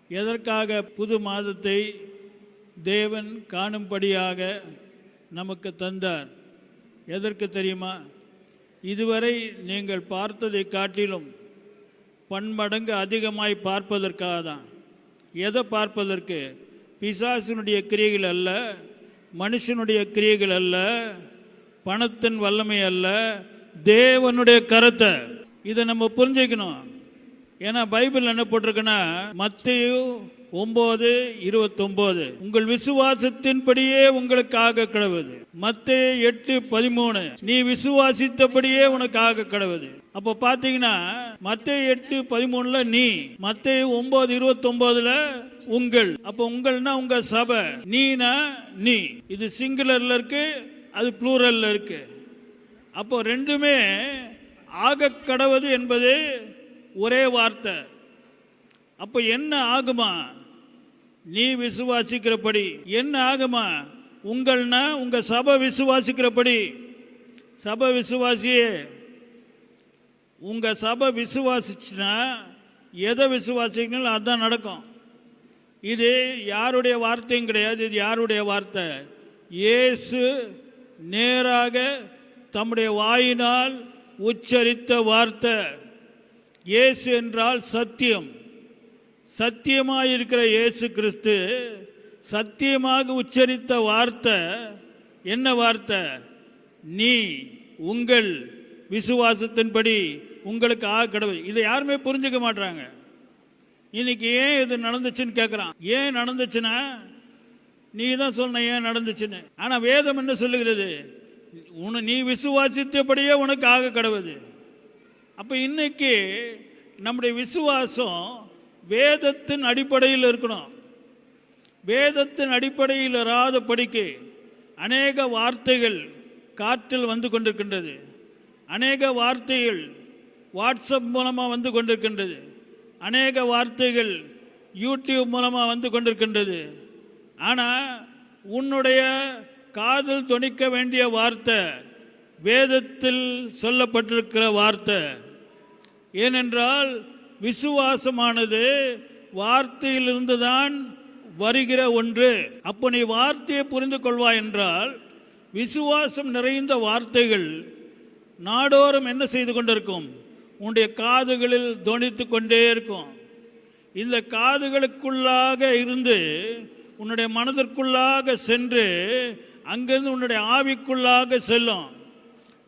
எதற்காக புது மாதத்தை தேவன் காணும்படியாக நமக்கு தந்தார்? எதற்கு தெரியுமா? இதுவரை நீங்கள் பார்த்ததை காட்டிலும் பன்மடங்கு அதிகமாய் பார்ப்பதற்காக தான். எதை பார்ப்பதற்கு? பிசாசினுடைய கிரியைகள் அல்ல, மனுஷனுடைய கிரியைகள் அல்ல, பணத்தின் வல்லமை அல்ல, தேவனுடைய கருத்தை. இதை நம்ம புரிஞ்சுக்கணும். ஏன்னா பைபிள் என்ன போட்டிருக்குன்னா, மத்தேயு 9:29 உங்கள் விசுவாசத்தின்படியே உங்களுக்கு ஆக கடவுது. மத்தேயு 8:13 நீ விசுவாசித்தபடியே உனக்கு ஆக கடவுது. அப்போ பார்த்தீங்கன்னா மத்தேயு 8:13 நீ, மத்தேயு 9:29 உங்கள். அப்போ உங்கள்னா உங்க சபை, நீனா நீ. இது சிங்குலர்ல இருக்கு, அது ப்ளூரல்ல இருக்கு. அப்போ ரெண்டுமே ஆக கடவுது என்பது ஒரே வார்த்தை. அப்போ என்ன ஆகுமா? நீ விசுவாசிக்கிறபடி என்ன ஆகுமா? உங்கள்னா உங்க சபை விசுவாசிக்கிறபடி. சபை விசுவாசியே, உங்க சபை விசுவாசிச்சுன்னா எதை விசுவாசிக்கணும் அதுதான் நடக்கும். இது யாருடைய வார்த்தையும் கிடையாது. இது யாருடைய வார்த்தை? இயேசு நேராக தம்முடைய வாயினால் உச்சரித்த வார்த்தை. இயேசு என்றால் சத்தியம். சத்தியமாயிருக்கிற இயேசு கிறிஸ்து சத்தியமாக உச்சரித்த வார்த்தை என்ன வார்த்தை? நீ உங்கள் விசுவாசத்தின்படி உங்களுக்கு ஆக கடவுள். இதை யாருமே புரிஞ்சுக்க மாட்டாங்க. இன்னைக்கு ஏன் இது நடந்துச்சுன்னு கேட்குறான். ஏன் நடந்துச்சுன்னா நீ தான் சொன்ன ஏன் நடந்துச்சுன்னு. ஆனால் வேதம் என்ன சொல்லுகிறது? நீ விசுவாசித்தபடியே உனக்கு ஆக கடவுது. அப்போ இன்னைக்கு நம்முடைய விசுவாசம் வேதத்தின் அடிப்படையில் இருக்கணும். வேதத்தின் அடிப்படையில் இராத படிக்கு அநேக வார்த்தைகள் காற்றில் வந்து கொண்டிருக்கின்றது. அநேக வார்த்தைகள் வாட்ஸ்அப் மூலமாக வந்து கொண்டிருக்கின்றது. அநேக வார்த்தைகள் யூடியூப் மூலமாக வந்து கொண்டிருக்கின்றது. ஆனால் உன்னுடைய காதில் தொனிக்க வேண்டிய வார்த்தை வேதத்தில் சொல்லப்பட்டிருக்கிற வார்த்தை. ஏனென்றால் விசுவாசமானது வார்த்தையிலிருந்து தான் வருகிற ஒன்று. அப்போ நீ வார்த்தையை புரிந்து கொள்வாய் என்றால் விசுவாசம் நிறைந்த வார்த்தைகள் நாடோறும் என்ன செய்து கொண்டிருக்கும்? உன்னுடைய காதுகளில் தொனித்து கொண்டே இருக்கும். இந்த காதுகளுக்குள்ளாக இருந்து உன்னுடைய மனதிற்குள்ளாக சென்று அங்கிருந்து உன்னுடைய ஆவிக்குள்ளாக செல்லும்.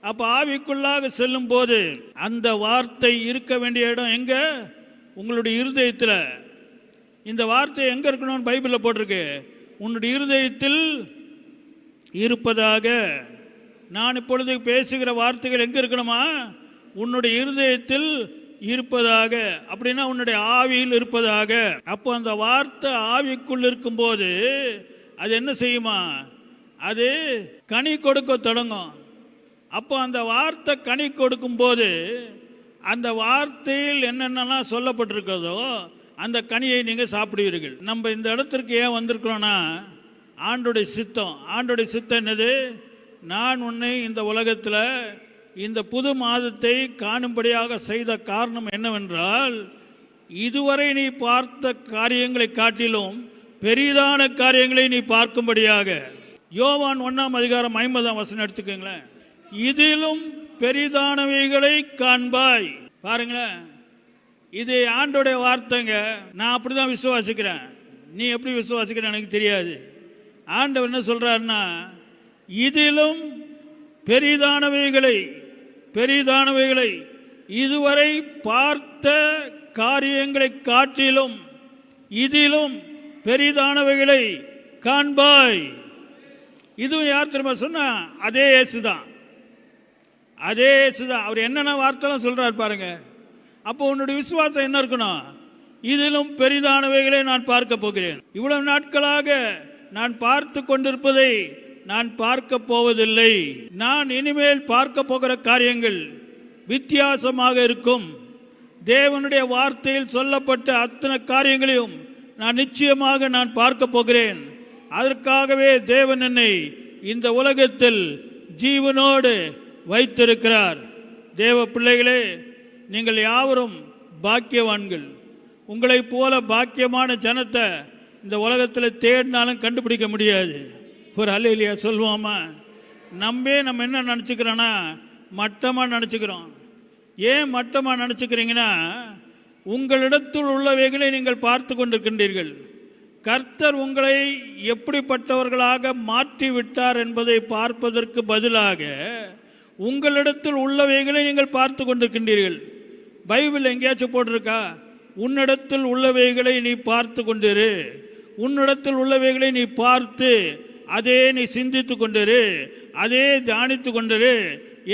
அப்போ ஆவிக்குள்ளாக செல்லும் போது அந்த வார்த்தை இருக்க வேண்டிய இடம் எங்க? உங்களுடைய இருதயத்தில். இந்த வார்த்தை எங்கே இருக்கணும்னு பைபிளில் போட்டிருக்கு. உன்னுடைய இருதயத்தில் இருப்பதாக. நான் இப்பொழுது பேசுகிற வார்த்தைகள் எங்கே இருக்கணுமா? உன்னுடைய இருதயத்தில் இருப்பதாக. அப்படின்னா உன்னுடைய ஆவியில் இருப்பதாக. அப்போ அந்த வார்த்தை ஆவிக்குள் இருக்கும்போது அது என்ன செய்யுமா? அது கனி கொடுக்க தொடங்கும். அப்போ அந்த வார்த்தை கனி கொடுக்கும்போது அந்த வார்த்தையில் என்னென்னலாம் சொல்லப்பட்டிருக்கிறதோ அந்த கனியை நீங்கள் சாப்பிடுவீர்கள். நம்ம இந்த இடத்திற்கு ஏன் வந்திருக்கிறோன்னா ஆண்டோடைய சித்தம். ஆண்டோடைய சித்தம் என்னது? நான் உன்னை இந்த உலகத்தில் இந்த புது மாதத்தை காணும்படியாக செய்த காரணம் என்னவென்றால், இதுவரை நீ பார்த்த காரியங்களை காட்டிலும் பெரிதான காரியங்களை நீ பார்க்கும்படியாக. யோவான் 1:50 எடுத்துக்கோங்களேன். இதிலும் பெரிதானவைகளை காண்பாய். பாருங்களேன், இது ஆண்டோடைய வார்த்தைங்க. நான் அப்படி தான் விசுவாசிக்கிறேன். நீ எப்படி விசுவாசிக்கிற எனக்கு தெரியாது. ஆண்டவர் என்ன சொல்றாருன்னா, இதிலும் பெரிதானவைகளை இதுவரை பார்த்த காரியங்களை காட்டிலும் இதிலும் பெரிதானவைகளை காண்பாய். இதுவும் யார் தெரியுமா சொன்னா? அதே இயேசுதான். அதே இயேசுதான். அவர் என்னென்ன வார்த்தைலாம் சொல்றார் பாருங்க. அப்போ உன்னுடைய விசுவாசம் என்ன இருக்கணும்? இதிலும் பெரிதானவைகளை நான் பார்க்க போகிறேன். இவ்வளவு நாட்களாக நான் பார்த்து கொண்டிருப்பதை நான் பார்க்க போவதில்லை. நான் இனிமேல் பார்க்க போகிற காரியங்கள் வித்தியாசமாக இருக்கும். தேவனுடைய வார்த்தையில் சொல்லப்பட்ட அத்தனை காரியங்களையும் நான் நிச்சயமாக நான் பார்க்க போகிறேன். அதற்காகவே தேவன் என்னை இந்த உலகத்தில் ஜீவனோடு வைத்திருக்கிறார். தேவ பிள்ளைகளே, நீங்கள் யாவரும் பாக்கியவான்கள். உங்களைப் போல பாக்கியமான ஜனத்தை இந்த உலகத்தில் தேடினாலும் கண்டுபிடிக்க முடியாது. ஒரு அல்லேலூயா சொல்லுவோமா? நம்ம என்ன நினச்சிக்கிறோன்னா மட்டமாக நினச்சிக்கிறோம். ஏன் மட்டமாக நினச்சிக்கிறீங்கன்னா, உங்களிடத்தில் உள்ளவைகளை நீங்கள் பார்த்து கொண்டிருக்கின்றீர்கள். கர்த்தர் உங்களை எப்படிப்பட்டவர்களாக மாற்றி விட்டார் என்பதை பார்ப்பதற்கு பதிலாக உங்களிடத்தில் உள்ளவைகளை நீங்கள் பார்த்து கொண்டிருக்கின்றீர்கள். பைபிள் எங்கேயாச்சும் போட்டிருக்கா? உன்னிடத்தில் உள்ளவைகளை நீ பார்த்து கொண்டிரு, உன்னிடத்தில் உள்ளவைகளை நீ பார்த்து அதே நீ சிந்தித்து கொண்டிரு, அதே தியானித்து கொண்டிரு.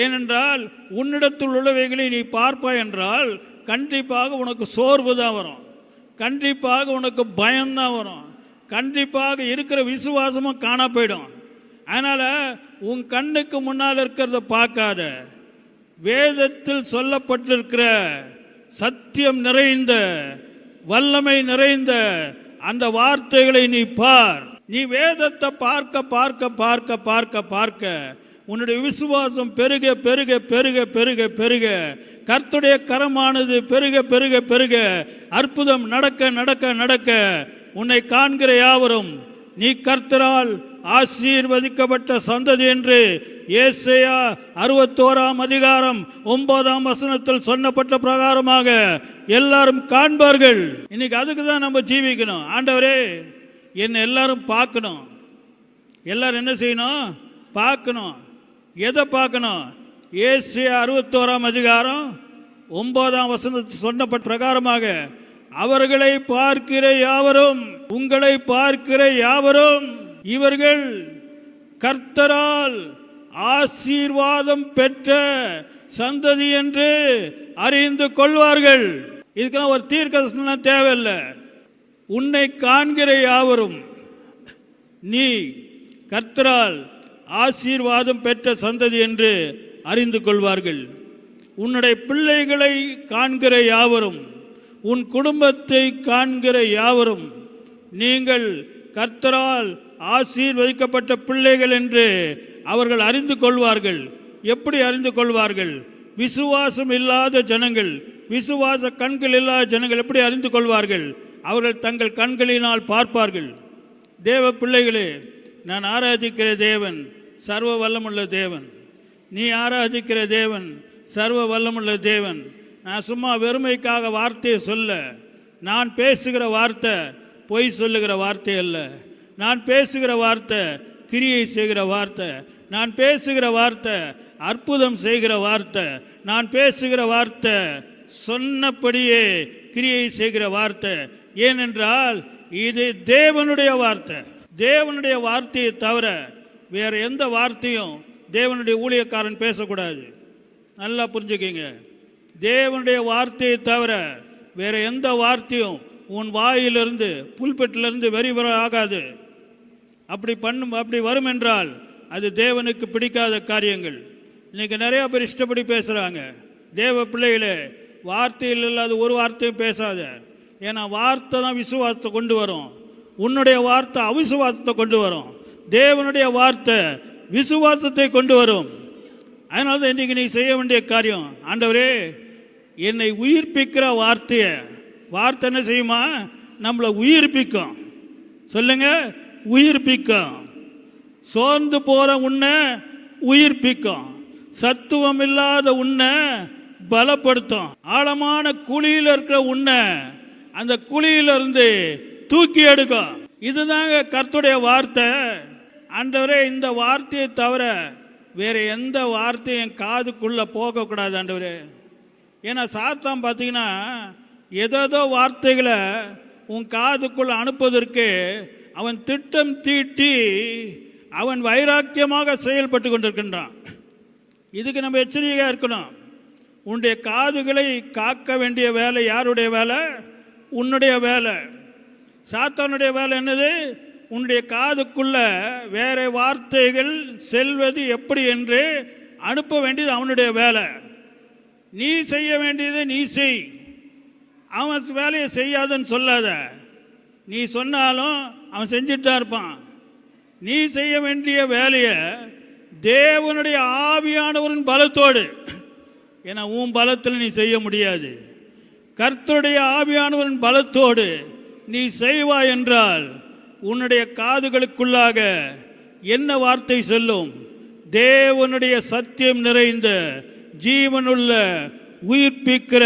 ஏனென்றால் உன்னிடத்தில் உள்ளவைகளை நீ பார்ப்பாய் என்றால் கண்டிப்பாக உனக்கு சோர்வு தான் வரும், கண்டிப்பாக உனக்கு பயம்தான் வரும், கண்டிப்பாக இருக்கிற விசுவாசமும் காணா போயிடும். அதனால் உன் கண்ணுக்கு முன்னால் இருக்கிறத பார்க்காத, வேதத்தில் சொல்லப்பட்டிருக்கிற சத்தியம் நிறைந்த வல்லமை நிறைந்த அந்த வார்த்தைகளை நீ பார். நீ வேதத்தை பார்க்க பார்க்க பார்க்க பார்க்க பார்க்க உன்னுடைய விசுவாசம் பெருக பெருக பெருக பெருக பெருக கர்த்தருடைய கரமானது பெருக பெருக பெருக அற்புதம் நடக்க நடக்க நடக்க உன்னை காண்கிற யாவரும் நீ கர்த்தரால் ஆசீர்வதிக்கப்பட்ட சந்ததி என்று ஏசாயா 61:9 சொன்னப்பட்ட பிரகாரமாக எல்லாரும் காண்பார்கள். இன்னைக்கு அதுக்கு தான் நம்ம ஜீவிக்கணும். ஆண்டவரே, என்னை எல்லாரும் பார்க்கணும். எல்லாரும் என்ன செய்யணும்? பார்க்கணும். எதை பார்க்கணும்? ஏசாயா 61:9 சொன்னப்பட்ட பிரகாரமாக அவர்களை பார்க்கிற யாவரும், உங்களை பார்க்கிற யாவரும் இவர்கள் கர்த்தரால் ஆசீர்வாதம் பெற்ற சந்ததி என்று அறிந்து கொள்வார்கள். இதுக்கெல்லாம் ஒரு தீர்க்கதரிசனம் தேவையில்லை. உன்னை காண்கிற யாவரும் நீ கர்த்தரால் ஆசீர்வாதம் பெற்ற சந்ததி என்று அறிந்து கொள்வார்கள். உன்னுடைய பிள்ளைகளை காண்கிற யாவரும், உன் குடும்பத்தை காண்கிற யாவரும் நீங்கள் கர்த்தரால் ஆசீர்வதிக்கப்பட்ட பிள்ளைகள் என்று அவர்கள் அறிந்து கொள்வார்கள். எப்படி அறிந்து கொள்வார்கள்? விசுவாசம் இல்லாத ஜனங்கள், விசுவாச கண்கள் இல்லாத ஜனங்கள் எப்படி அறிந்து கொள்வார்கள்? அவர்கள் தங்கள் கண்களினால் பார்ப்பார்கள். தேவ பிள்ளைகளே, நான் ஆராதிக்கிற தேவன் சர்வ வல்லமுள்ள தேவன். நீ ஆராதிக்கிற தேவன் சர்வ வல்லமுள்ள தேவன். நான் சும்மா வெறுமைக்காக வார்த்தையை சொல்ல, நான் பேசுகிற வார்த்தை பொய் சொல்லுகிற வார்த்தை அல்ல. நான் பேசுகிற வார்த்தை கிரியை செய்கிற வார்த்தை. நான் பேசுகிற வார்த்தை அற்புதம் செய்கிற வார்த்தை. நான் பேசுகிற வார்த்தை சொன்னபடியே கிரியை செய்கிற வார்த்தை. ஏனென்றால் இது தேவனுடைய வார்த்தை. தேவனுடைய வார்த்தையை தவிர வேற எந்த வார்த்தையும் தேவனுடைய ஊழியக்காரன் பேசக்கூடாது. நல்லா புரிஞ்சுக்கிங்க. தேவனுடைய வார்த்தையை தவிர வேற எந்த வார்த்தையும் உன் வாயிலிருந்து புல்பெட்டிலிருந்து வெளிவர ஆகாது. அப்படி வரும் என்றால் அது தேவனுக்கு பிடிக்காத காரியங்கள். இன்னைக்கு நிறைய பேர் இஷ்டப்படி பேசுகிறாங்க. தேவ பிள்ளைகளே, வார்த்தையில் இல்லாத ஒரு வார்த்தையும் பேசாத. ஏன்னா வார்த்தை தான் விசுவாசத்தை கொண்டு வரும். உன்னுடைய வார்த்தை அவிசுவாசத்தை கொண்டு வரும். தேவனுடைய வார்த்தை விசுவாசத்தை கொண்டு வரும். அதனால தான் இன்றைக்கி நீ செய்ய வேண்டிய காரியம், ஆண்டவரே என்னை உயிர்ப்பிக்கிற வார்த்தையை. வார்த்தை என்ன செய்யுமா? நம்மளை உயிர்ப்பிக்கும். சொல்லுங்க, உயிர்ப்பிக்கும். சோர்ந்து போகிற உன்னை உயிர்ப்பிக்கும். சத்துவம் இல்லாத உன்னை பலப்படுத்தும். ஆழமான குழியில் இருக்கிற உன்னை அந்த குழியிலிருந்து தூக்கி எடுக்கும். இதுதாங்க கர்த்தருடைய வார்த்தை. ஆண்டவரே, இந்த வார்த்தையை தவிர வேற எந்த வார்த்தையும் என் காதுக்குள்ளே போகக்கூடாது ஆண்டவரே. ஏன்னா சாத்தான் பார்த்தீங்கன்னா ஏதோ வார்த்தைகளை உன் காதுக்குள்ளே அனுப்புவதற்கு அவன் திட்டம் தீட்டி அவன் வைராக்கியமாக செயல்பட்டு கொண்டிருக்கின்றான். இதுக்கு நம்ம எச்சரிக்கையாக இருக்கணும். உன்னுடைய காதுகளை காக்க வேண்டிய வேலை யாருடைய வேலை? உன்னுடைய வேலை. சாத்தானுடைய வேலை என்னது? உன்னுடைய காதுக்குள்ள வேற வார்த்தைகள் செல்வது எப்படி என்று அனுப்ப வேண்டியது அவனுடைய வேலை. நீ செய்ய வேண்டியதை நீ செய். அவன் வேலையை செய்யாதுன்னு சொல்லாத. நீ சொன்னாலும் அவன் செஞ்சுட்டு தான் இருப்பான். நீ செய்ய வேண்டிய வேலையை தேவனுடைய ஆவியானவரின் பலத்தோடு, ஏன்னா உன் பலத்தில் நீ செய்ய முடியாது. கர்த்தருடைய ஆவியானவரின் பலத்தோடு நீ செய்வாய் என்றால் உன்னுடைய காதுகளுக்குள்ளாக என்ன வார்த்தை சொல்லும்? தேவனுடைய சத்தியம் நிறைந்த, ஜீவனுள்ள, உயிர்ப்பிக்கிற,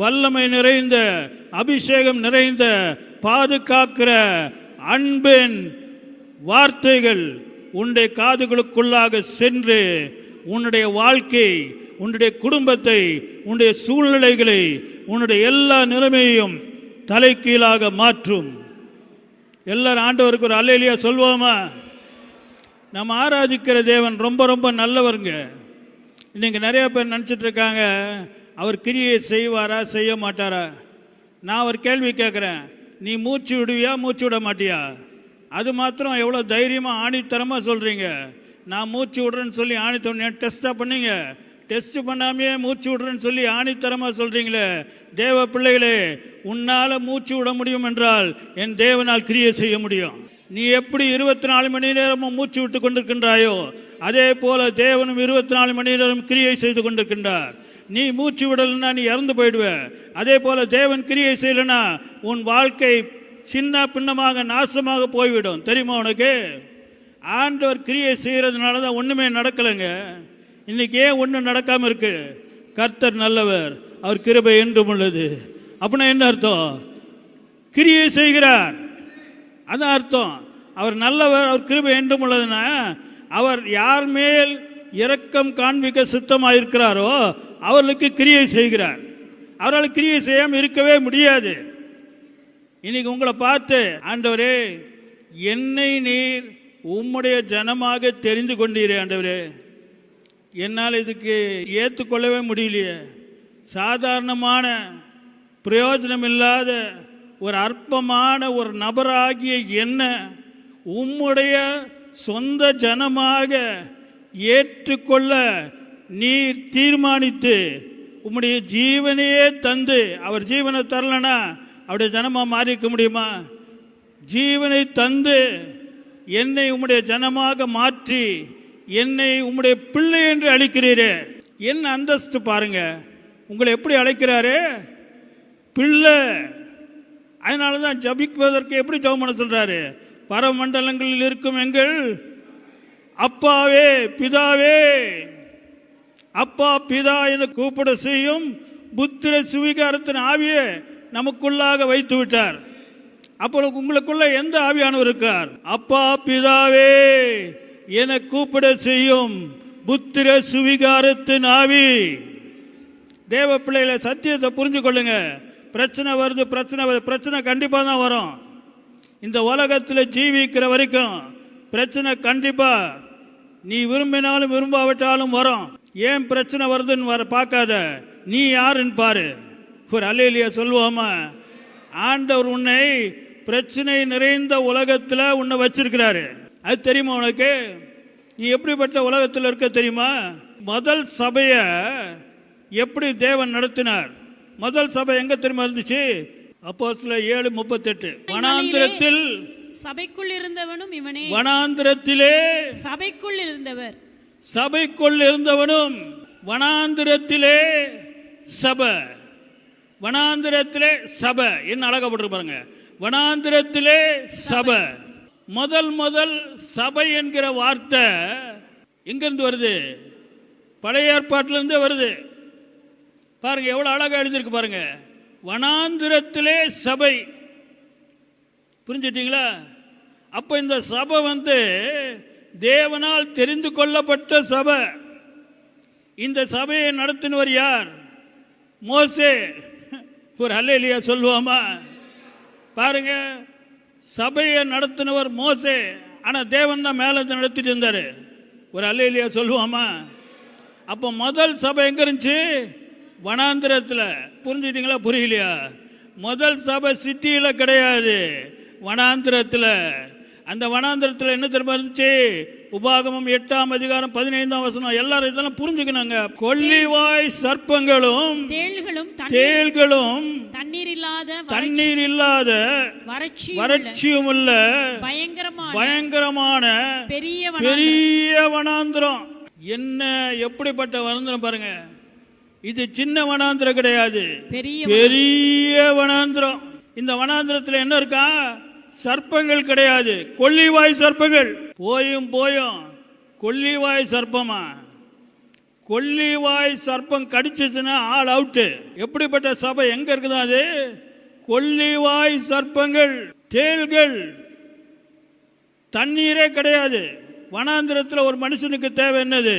வல்லமை நிறைந்த, அபிஷேகம் நிறைந்த, பாதுகாக்கிற அன்பின் வார்த்தைகள் உன்னுடைய காதுகளுக்குள்ளாக சென்று உன்னுடைய வாழ்க்கை, உன்னுடைய குடும்பத்தை, உன்னுடைய சூழ்நிலைகளை, உன்னுடைய எல்லா நிலைமையையும் தலைகீழாக மாற்றும். எல்லாரும் ஆண்டவருக்கு ஒரு அல்லேலூயா சொல்வோமா? நம்ம ஆராதிக்கிற தேவன் ரொம்ப ரொம்ப நல்லவருங்க. இன்னைக்கு நிறைய பேர் நினச்சிட்டு இருக்காங்க, அவர் கிரியை செய்வாரா செய்ய மாட்டாரா? நான் ஒரு கேள்வி கேட்குறேன், நீ மூச்சு விடுவியா மூச்சு விட மாட்டியா? அது மாத்திரம் எவ்வளோ தைரியமாக ஆணித்தரமாக சொல்கிறீங்க. நான் மூச்சு விடுறேன்னு சொல்லி ஆணித்தரம் டெஸ்ட்டாக பண்ணீங்க, டெஸ்ட் பண்ணாமையே மூச்சு விடுறேன்னு சொல்லி ஆணித்தரமாக சொல்கிறீங்களே. தேவ பிள்ளைகளே, உன்னால் மூச்சு விட முடியும் என்றால் என் தேவனால் கிரியை செய்ய முடியும். நீ எப்படி 24 மணி நேரமும் மூச்சு விட்டு கொண்டிருக்கின்றாயோ அதே போல தேவனும் 24 மணி நேரம் கிரியை செய்து கொண்டிருக்கின்றார். நீ மூச்சு விடலைன்னா நீ இறந்து போயிடுவ. அதே போல தேவன் கிரியை செய்யலைன்னா உன் வாழ்க்கை சின்ன பின்னமாக நாசமாக போய்விடும். தெரியுமா உனக்கு? ஆண்டவர் கிரியை செய்கிறதுனால தான் ஒன்றுமே நடக்கலைங்க. இன்னைக்கு ஏன் ஒன்றும் நடக்காமல் இருக்கு? கர்த்தர் நல்லவர், அவர் கிருபை என்றும் உள்ளது. அப்படின்னா என்ன அர்த்தம்? கிரியை செய்கிறார், அதான் அர்த்தம். அவர் நல்லவர், அவர் கிருபை என்றும் உள்ளதுன்னா அவர் யார் மேல் இரக்கம் காண்பிக்க சித்தமாக இருக்கிறாரோ அவர்களுக்கு கிரியை செய்கிறார். அவரால் கிரியை செய்யாமல் இருக்கவே முடியாது. இன்னைக்கு உங்களை பார்த்து, ஆண்டவரே என்னை நீர் உம்முடைய ஜனமாக தெரிந்து கொண்டீரே ஆண்டவரே, என்னால் இதுக்கு ஏற்றுக்கொள்ளவே முடியலையே. சாதாரணமான பிரயோஜனம் இல்லாத ஒரு அற்பமான ஒரு நபராகிய என்ன உம்முடைய சொந்த ஜனமாக ஏற்றுக்கொள்ள நீர் தீர்மானித்து உம்முடைய ஜீவனையே தந்து, அவர் ஜீவனை தரலனா அவருடைய ஜனமாக மாறிக்க முடியுமா? ஜீவனை தந்து என்னை உம்முடைய ஜனமாக மாற்றி என்னை உம்முடைய பிள்ளை என்று அழைக்கிறீரே. என்ன அந்தஸ்து பாருங்க! உங்களை எப்படி அழைக்கிறாரு? பிள்ளை. அதனால தான் ஜபிப்பதற்கு எப்படி ஜெபம் பண்ண சொல்றாரு? பரமண்டலங்களில் இருக்கும் எங்கள் அப்பாவே, பிதாவே. அப்பா பிதா என கூப்பிட செய்யும் புத்திர சுவிகாரத்தின் ஆவியை நமக்குள்ளாக வைத்து விட்டார். அப்போ உங்களுக்குள்ள எந்த ஆவியானவர் இருக்கிறார்? அப்பா பிதாவே என கூப்பிட செய்யும் புத்திர சுவிகாரத்தின் ஆவி. தேவ பிள்ளைகளை சத்தியத்தை புரிஞ்சு கொள்ளுங்க. பிரச்சனை வருது, பிரச்சனை கண்டிப்பாக தான் வரும். இந்த உலகத்தில் ஜீவிக்கிற வரைக்கும் பிரச்சனை கண்டிப்பாக நீ விரும்பினாலும் விரும்பாவிட்டாலும் வரும். ஏன் பிரச்சனை வருதுன்னு பார்க்காத, நீ யாருன்னு பாரு. ஒரு அல்லேலூயா சொல்லுவோமா? ஆண்டவர் உன்னை பிரச்சனை நிறைந்த உலகத்தில் உன்னை வச்சிருக்கிறாரு. அது தெரியுமா உனக்கு? நீ எப்படிப்பட்ட உலகத்தில் இருக்க தெரியுமா? முதல் சபையை எப்படி தேவன் நடத்தினார்? முதல் சபை எங்க தெரியுமா இருந்துச்சு? அப்போஸ்தலர் 7:38. வனாந்திரத்தில் சபைக்குள் இருந்தவனும் இவனே. வனாந்திரத்திலே சபைக்குள் இருந்தவர். சபைக்குள் இருந்தவனும் வனாந்திரத்திலே சபை. வனாந்திரத்திலே சபை. என்ன அழகா போட்டு பாருங்க. வனாந்திரத்திலே சபை. முதல் சபை என்கிற வார்த்தை எங்கிருந்து வருது? பழைய ஏற்பாட்டிலிருந்து வருது. பாருங்க எவ்வளவு அழகா எழுதியிருக்கு பாருங்க. வனாந்திரத்திலே சபை. புரிஞ்சிட்டீங்களா? அப்ப இந்த சபை தேவனால் தெரிந்து கொள்ளப்பட்ட சபை. இந்த சபையை நடத்தினவர் யார்? மோசே. ஒரு அல்லேலூயா சொல்லுவோமா? பாருங்க, சபையை நடத்தினவர் மோசே. ஆனா தேவன் தான் மேல நடத்திட்டு இருந்தாரு. ஒரு அல்லேலூயா சொல்லுவோமா? அப்போ முதல் சபை எங்க இருந்துச்சு? வனாந்திரத்தில். புரிஞ்சுட்டீங்களா? புரியலையா? முதல் சபை சிட்டியில் கிடையாது, வனாந்திரத்தில். அந்த வனாந்திரத்தில் என்ன தெரியுமா இருந்துச்சு? உபாகமம் 8:15 எல்லாரும் இதெல்லாம் புரிஞ்சுக்கணுங்க. கொள்ளிவாய் சர்ப்பங்களும் தேள்களும் தண்ணீர் இல்லாத வறட்சியும் உள்ள பயங்கரமான பெரிய வனாந்திரம். என்ன எப்படிப்பட்ட வனாந்திரம் பாருங்க. இது சின்ன வனாந்திரம் கிடையாது, பெரிய பெரிய வனாந்திரம். இந்த வனாந்திரத்தில் என்ன இருக்கா? சர்ப்பங்கள் கிடையாது, கொள்ளிவாய் சர்ப்பங்கள். போயும் கொள்ளிவாய் சர்ப்பமா? கொள்ளிவாய் சர்ப்பம் கடிச்சிச்சுன்னா ஆள் அவுட்டு. எப்படிப்பட்ட சபை எங்க இருக்குதா? அது கொள்ளிவாய் சர்ப்பங்கள், தேள்கள். தண்ணீரே கிடையாது. வனாந்திரத்தில் ஒரு மனுஷனுக்கு தேவை என்னது?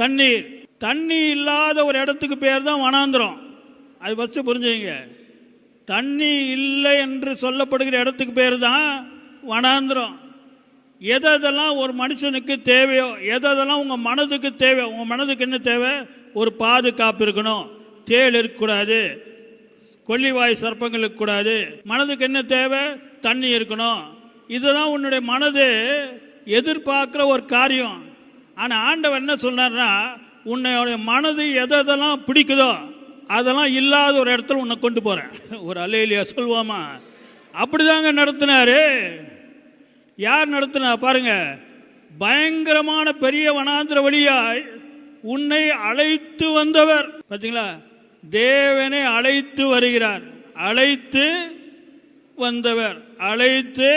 தண்ணீர். தண்ணி இல்லாத ஒரு இடத்துக்கு பேர் தான் வனாந்திரம். அது ஃபஸ்ட்டு புரிஞ்சுங்க. தண்ணி இல்லை என்று சொல்லப்படுகிற இடத்துக்கு பேர் தான் வனாந்திரம். எதெல்லாம் ஒரு மனுஷனுக்கு தேவையோ, எதெல்லாம் உங்கள் மனதுக்கு தேவை. உங்கள் மனதுக்கு என்ன தேவை? ஒரு பாதுகாப்பு இருக்கணும், தேள் இருக்கக்கூடாது, கொள்ளிவாய் சர்ப்பங்கள் இருக்கக்கூடாது. மனதுக்கு என்ன தேவை? தண்ணி இருக்கணும். இதுதான் உன்னுடைய மனது எதிர்பார்க்குற ஒரு காரியம். ஆனால் ஆண்டவர் என்ன சொன்னார்னா, உன்னுடைய மனது எதெல்லாம் பிடிக்குதோ அதெல்லாம் இல்லாத ஒரு இடத்துல உன்னை கொண்டு போகிறேன். ஒரு அல்லேலூயா சொல்வோமா? அப்படிதாங்க நடத்தினாரு. யார் நடத்தினா பாருங்க. பயங்கரமான பெரிய வனாந்திர வழியாய் உன்னை அழைத்து வந்தவர். பார்த்தீங்களா? தேவனை அழைத்து வருகிறார். அழைத்து வந்தவர், அழைத்து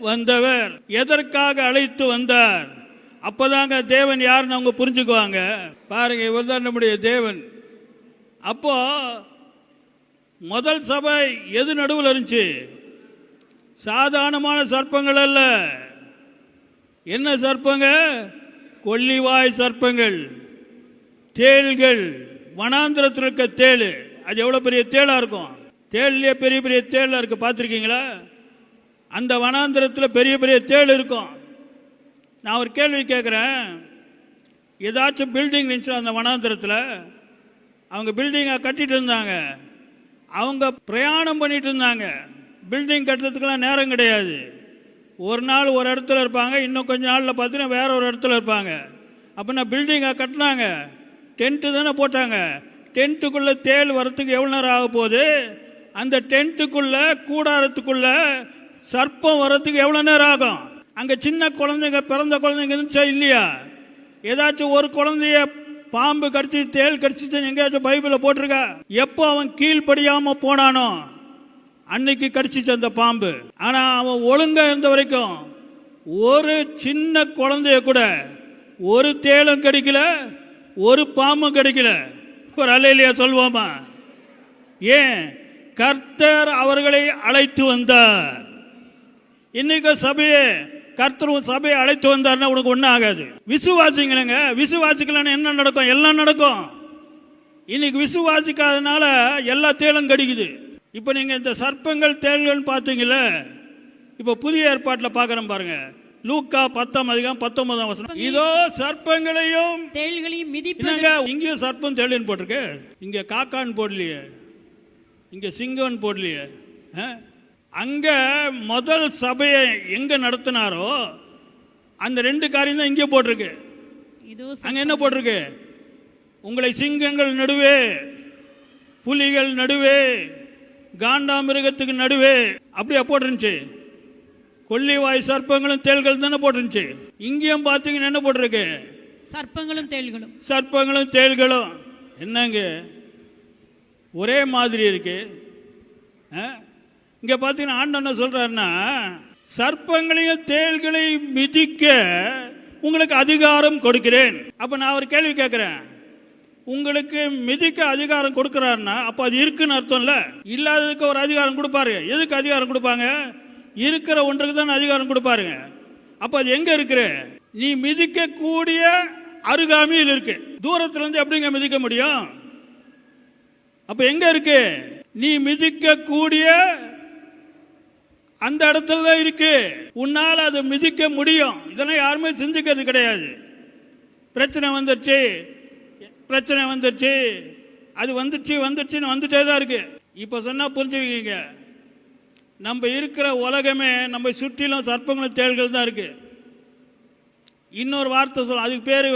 வந்தவர். எதற்காக அழைத்து வந்தார்? அப்போதாங்க தேவன் யாருன்னு அவங்க புரிஞ்சுக்குவாங்க. பாருங்க, இவர் தான் நம்முடைய தேவன். அப்போ முதல் சபை எது நடுவில் இருந்துச்சு? சாதாரணமான சர்ப்பங்கள் அல்ல. என்ன சர்ப்பங்க? கொள்ளிவாய் சர்ப்பங்கள், தேள்கள். வனாந்திரத்தில் இருக்க தேள். அது எவ்வளோ பெரிய தேளாக இருக்கும்? தேள்லேயே பெரிய பெரிய தேளாக இருக்குது, பார்த்துருக்கீங்களா? அந்த வனாந்திரத்தில் பெரிய பெரிய தேள் இருக்கும். நான் ஒரு கேள்வி கேட்குறேன். ஏதாச்சும் பில்டிங் இருந்துச்சு அந்த வனாந்திரத்தில். அவங்க பில்டிங்கை கட்டிகிட்டு இருந்தாங்க, அவங்க பிரயாணம் பண்ணிகிட்டு இருந்தாங்க. பில்டிங் கட்டுறதுக்கெல்லாம் நேரம் கிடையாது. ஒரு நாள் ஒரு இடத்துல இருப்பாங்க, இன்னும் கொஞ்ச நாளில் பார்த்தீங்கன்னா வேற ஒரு இடத்துல இருப்பாங்க. அப்படின்னா பில்டிங்கை கட்டினாங்க, டென்ட்டு தானே போட்டாங்க. டென்ட்டுக்குள்ளே தேள் வரத்துக்கு எவ்வளோ நேரம் ஆக போகுது? அந்த டென்ட்டுக்குள்ளே, கூடாரத்துக்குள்ளே சர்ப்பம் வரத்துக்கு எவ்வளோ நேரம் ஆகும்? அங்கே சின்ன குழந்தைங்க, பிறந்த குழந்தைங்க இருந்துச்சா இல்லையா? ஏதாச்சும் ஒரு குழந்தைய பாம்பு கடிச்சு, தேள் கடிச்சிச்சு எங்கேயாச்சும் பைபிளில் போட்டிருக்கா? எப்போ அவன் கீழ்ப்படியாமல் போனானோ அன்னைக்கு கடிச்சிச்சு அந்த பாம்பு. ஆனால் அவன் ஒழுங்காக இருந்த வரைக்கும் ஒரு சின்ன குழந்தைய கூட ஒரு தேளும் கிடைக்கல, ஒரு பாம்பும் கிடைக்கல. ஒரு அல்லேலூயா சொல்வோமா? ஏன்? கர்த்தர் அவர்களை அழைத்து வந்தார். இன்னைக்கு சபையே, கர்த்தரும் சபையை அழைத்து வந்தார்னா உனக்கு ஒன்றும் ஆகாது. விசுவாசிங்களேங்க. விசுவாசிக்கலன்னு என்ன நடக்கும்? எல்லாம் நடக்கும். இன்னைக்கு விசுவாசிக்காதனால எல்லா தேளும் கடிக்குது. இப்போ நீங்கள் இந்த சர்ப்பங்கள், தேள்கள் பார்த்தீங்கள, இப்போ புதிய ஏற்பாட்டில் பார்க்குறோம் பாருங்க. லூக்கா 10:19. இதோ சர்ப்பங்களையும் தேள்களையும் மிதிப்பீங்க. இங்கேயும் சர்ப்பம் தேள்னு போட்டிருக்கு, இங்கே காக்கான்னு போடலையே, இங்கே சிங்கம்னு போடலையே. அங்கே முதல் சபையை எங்கே நடத்தினாரோ அந்த ரெண்டு காரியம் தான் இங்கே போட்டிருக்கு. அங்கே என்ன போட்டிருக்கு? உங்களை சிங்கங்கள் நடுவே, புலிகள் நடுவே, காண்டாமிருகத்துக்கு நடுவே, அப்படியே போட்டிருந்துச்சு. கொள்ளிவாய் சர்ப்பங்களும் தேள்கள் தானே போட்டிருந்துச்சு. இங்கேயும் பார்த்தீங்கன்னா என்ன போட்டிருக்கு? சர்ப்பங்களும் தேள்களும். சர்ப்பங்களும் தேள்களும். என்னங்க ஒரே மாதிரி இருக்கு? இங்கே பார்த்தீங்கன்னா ஆண்டவன் என்ன சொல்கிறாருன்னா, சர்ப்பங்களையும் தேள்களையும் மிதிக்க உங்களுக்கு அதிகாரம் கொடுக்கிறேன். அப்போ நான் ஒரு கேள்வி கேட்குறேன். உங்களுக்கு மிதிக்க அதிகாரம் கொடுக்குறாருன்னா அப்போ அது இருக்குன்னு அர்த்தம் இல்லை. இல்லாததுக்கு ஒரு அதிகாரம் கொடுப்பாரு. எதுக்கு அதிகாரம் கொடுப்பாங்க? இருக்கிற ஒன்றுக்கு தான் அதிகாரம் கொடுப்பாருங்க. அப்போ அது எங்கே இருக்கு? நீ மிதிக்கக்கூடிய அருகாமையில் இருக்கு. தூரத்துலேருந்து எப்படிங்க மிதிக்க முடியும்? அப்போ எங்கே இருக்கு? நீ மிதிக்கக்கூடிய அந்த இடத்துல தான் இருக்கு. உன்னால் அதை மிதிக்க முடியும். இதெல்லாம் யாருமே சிந்திக்கிறது கிடையாது. பிரச்சனை வந்துருச்சு, பிரச்சனை வந்துருச்சு, அது வந்துருச்சுன்னு வந்துட்டே தான் இருக்கு. இப்போ சொன்னால் புரிஞ்சுக்கிங்க. நம்ம இருக்கிற உலகமே நம்ம சுற்றிலும் சர்ப்பங்களும் தேள்கள் தான் இருக்கு. இன்னொரு வார்த்தை சொல்ல, அதுக்கு பேர்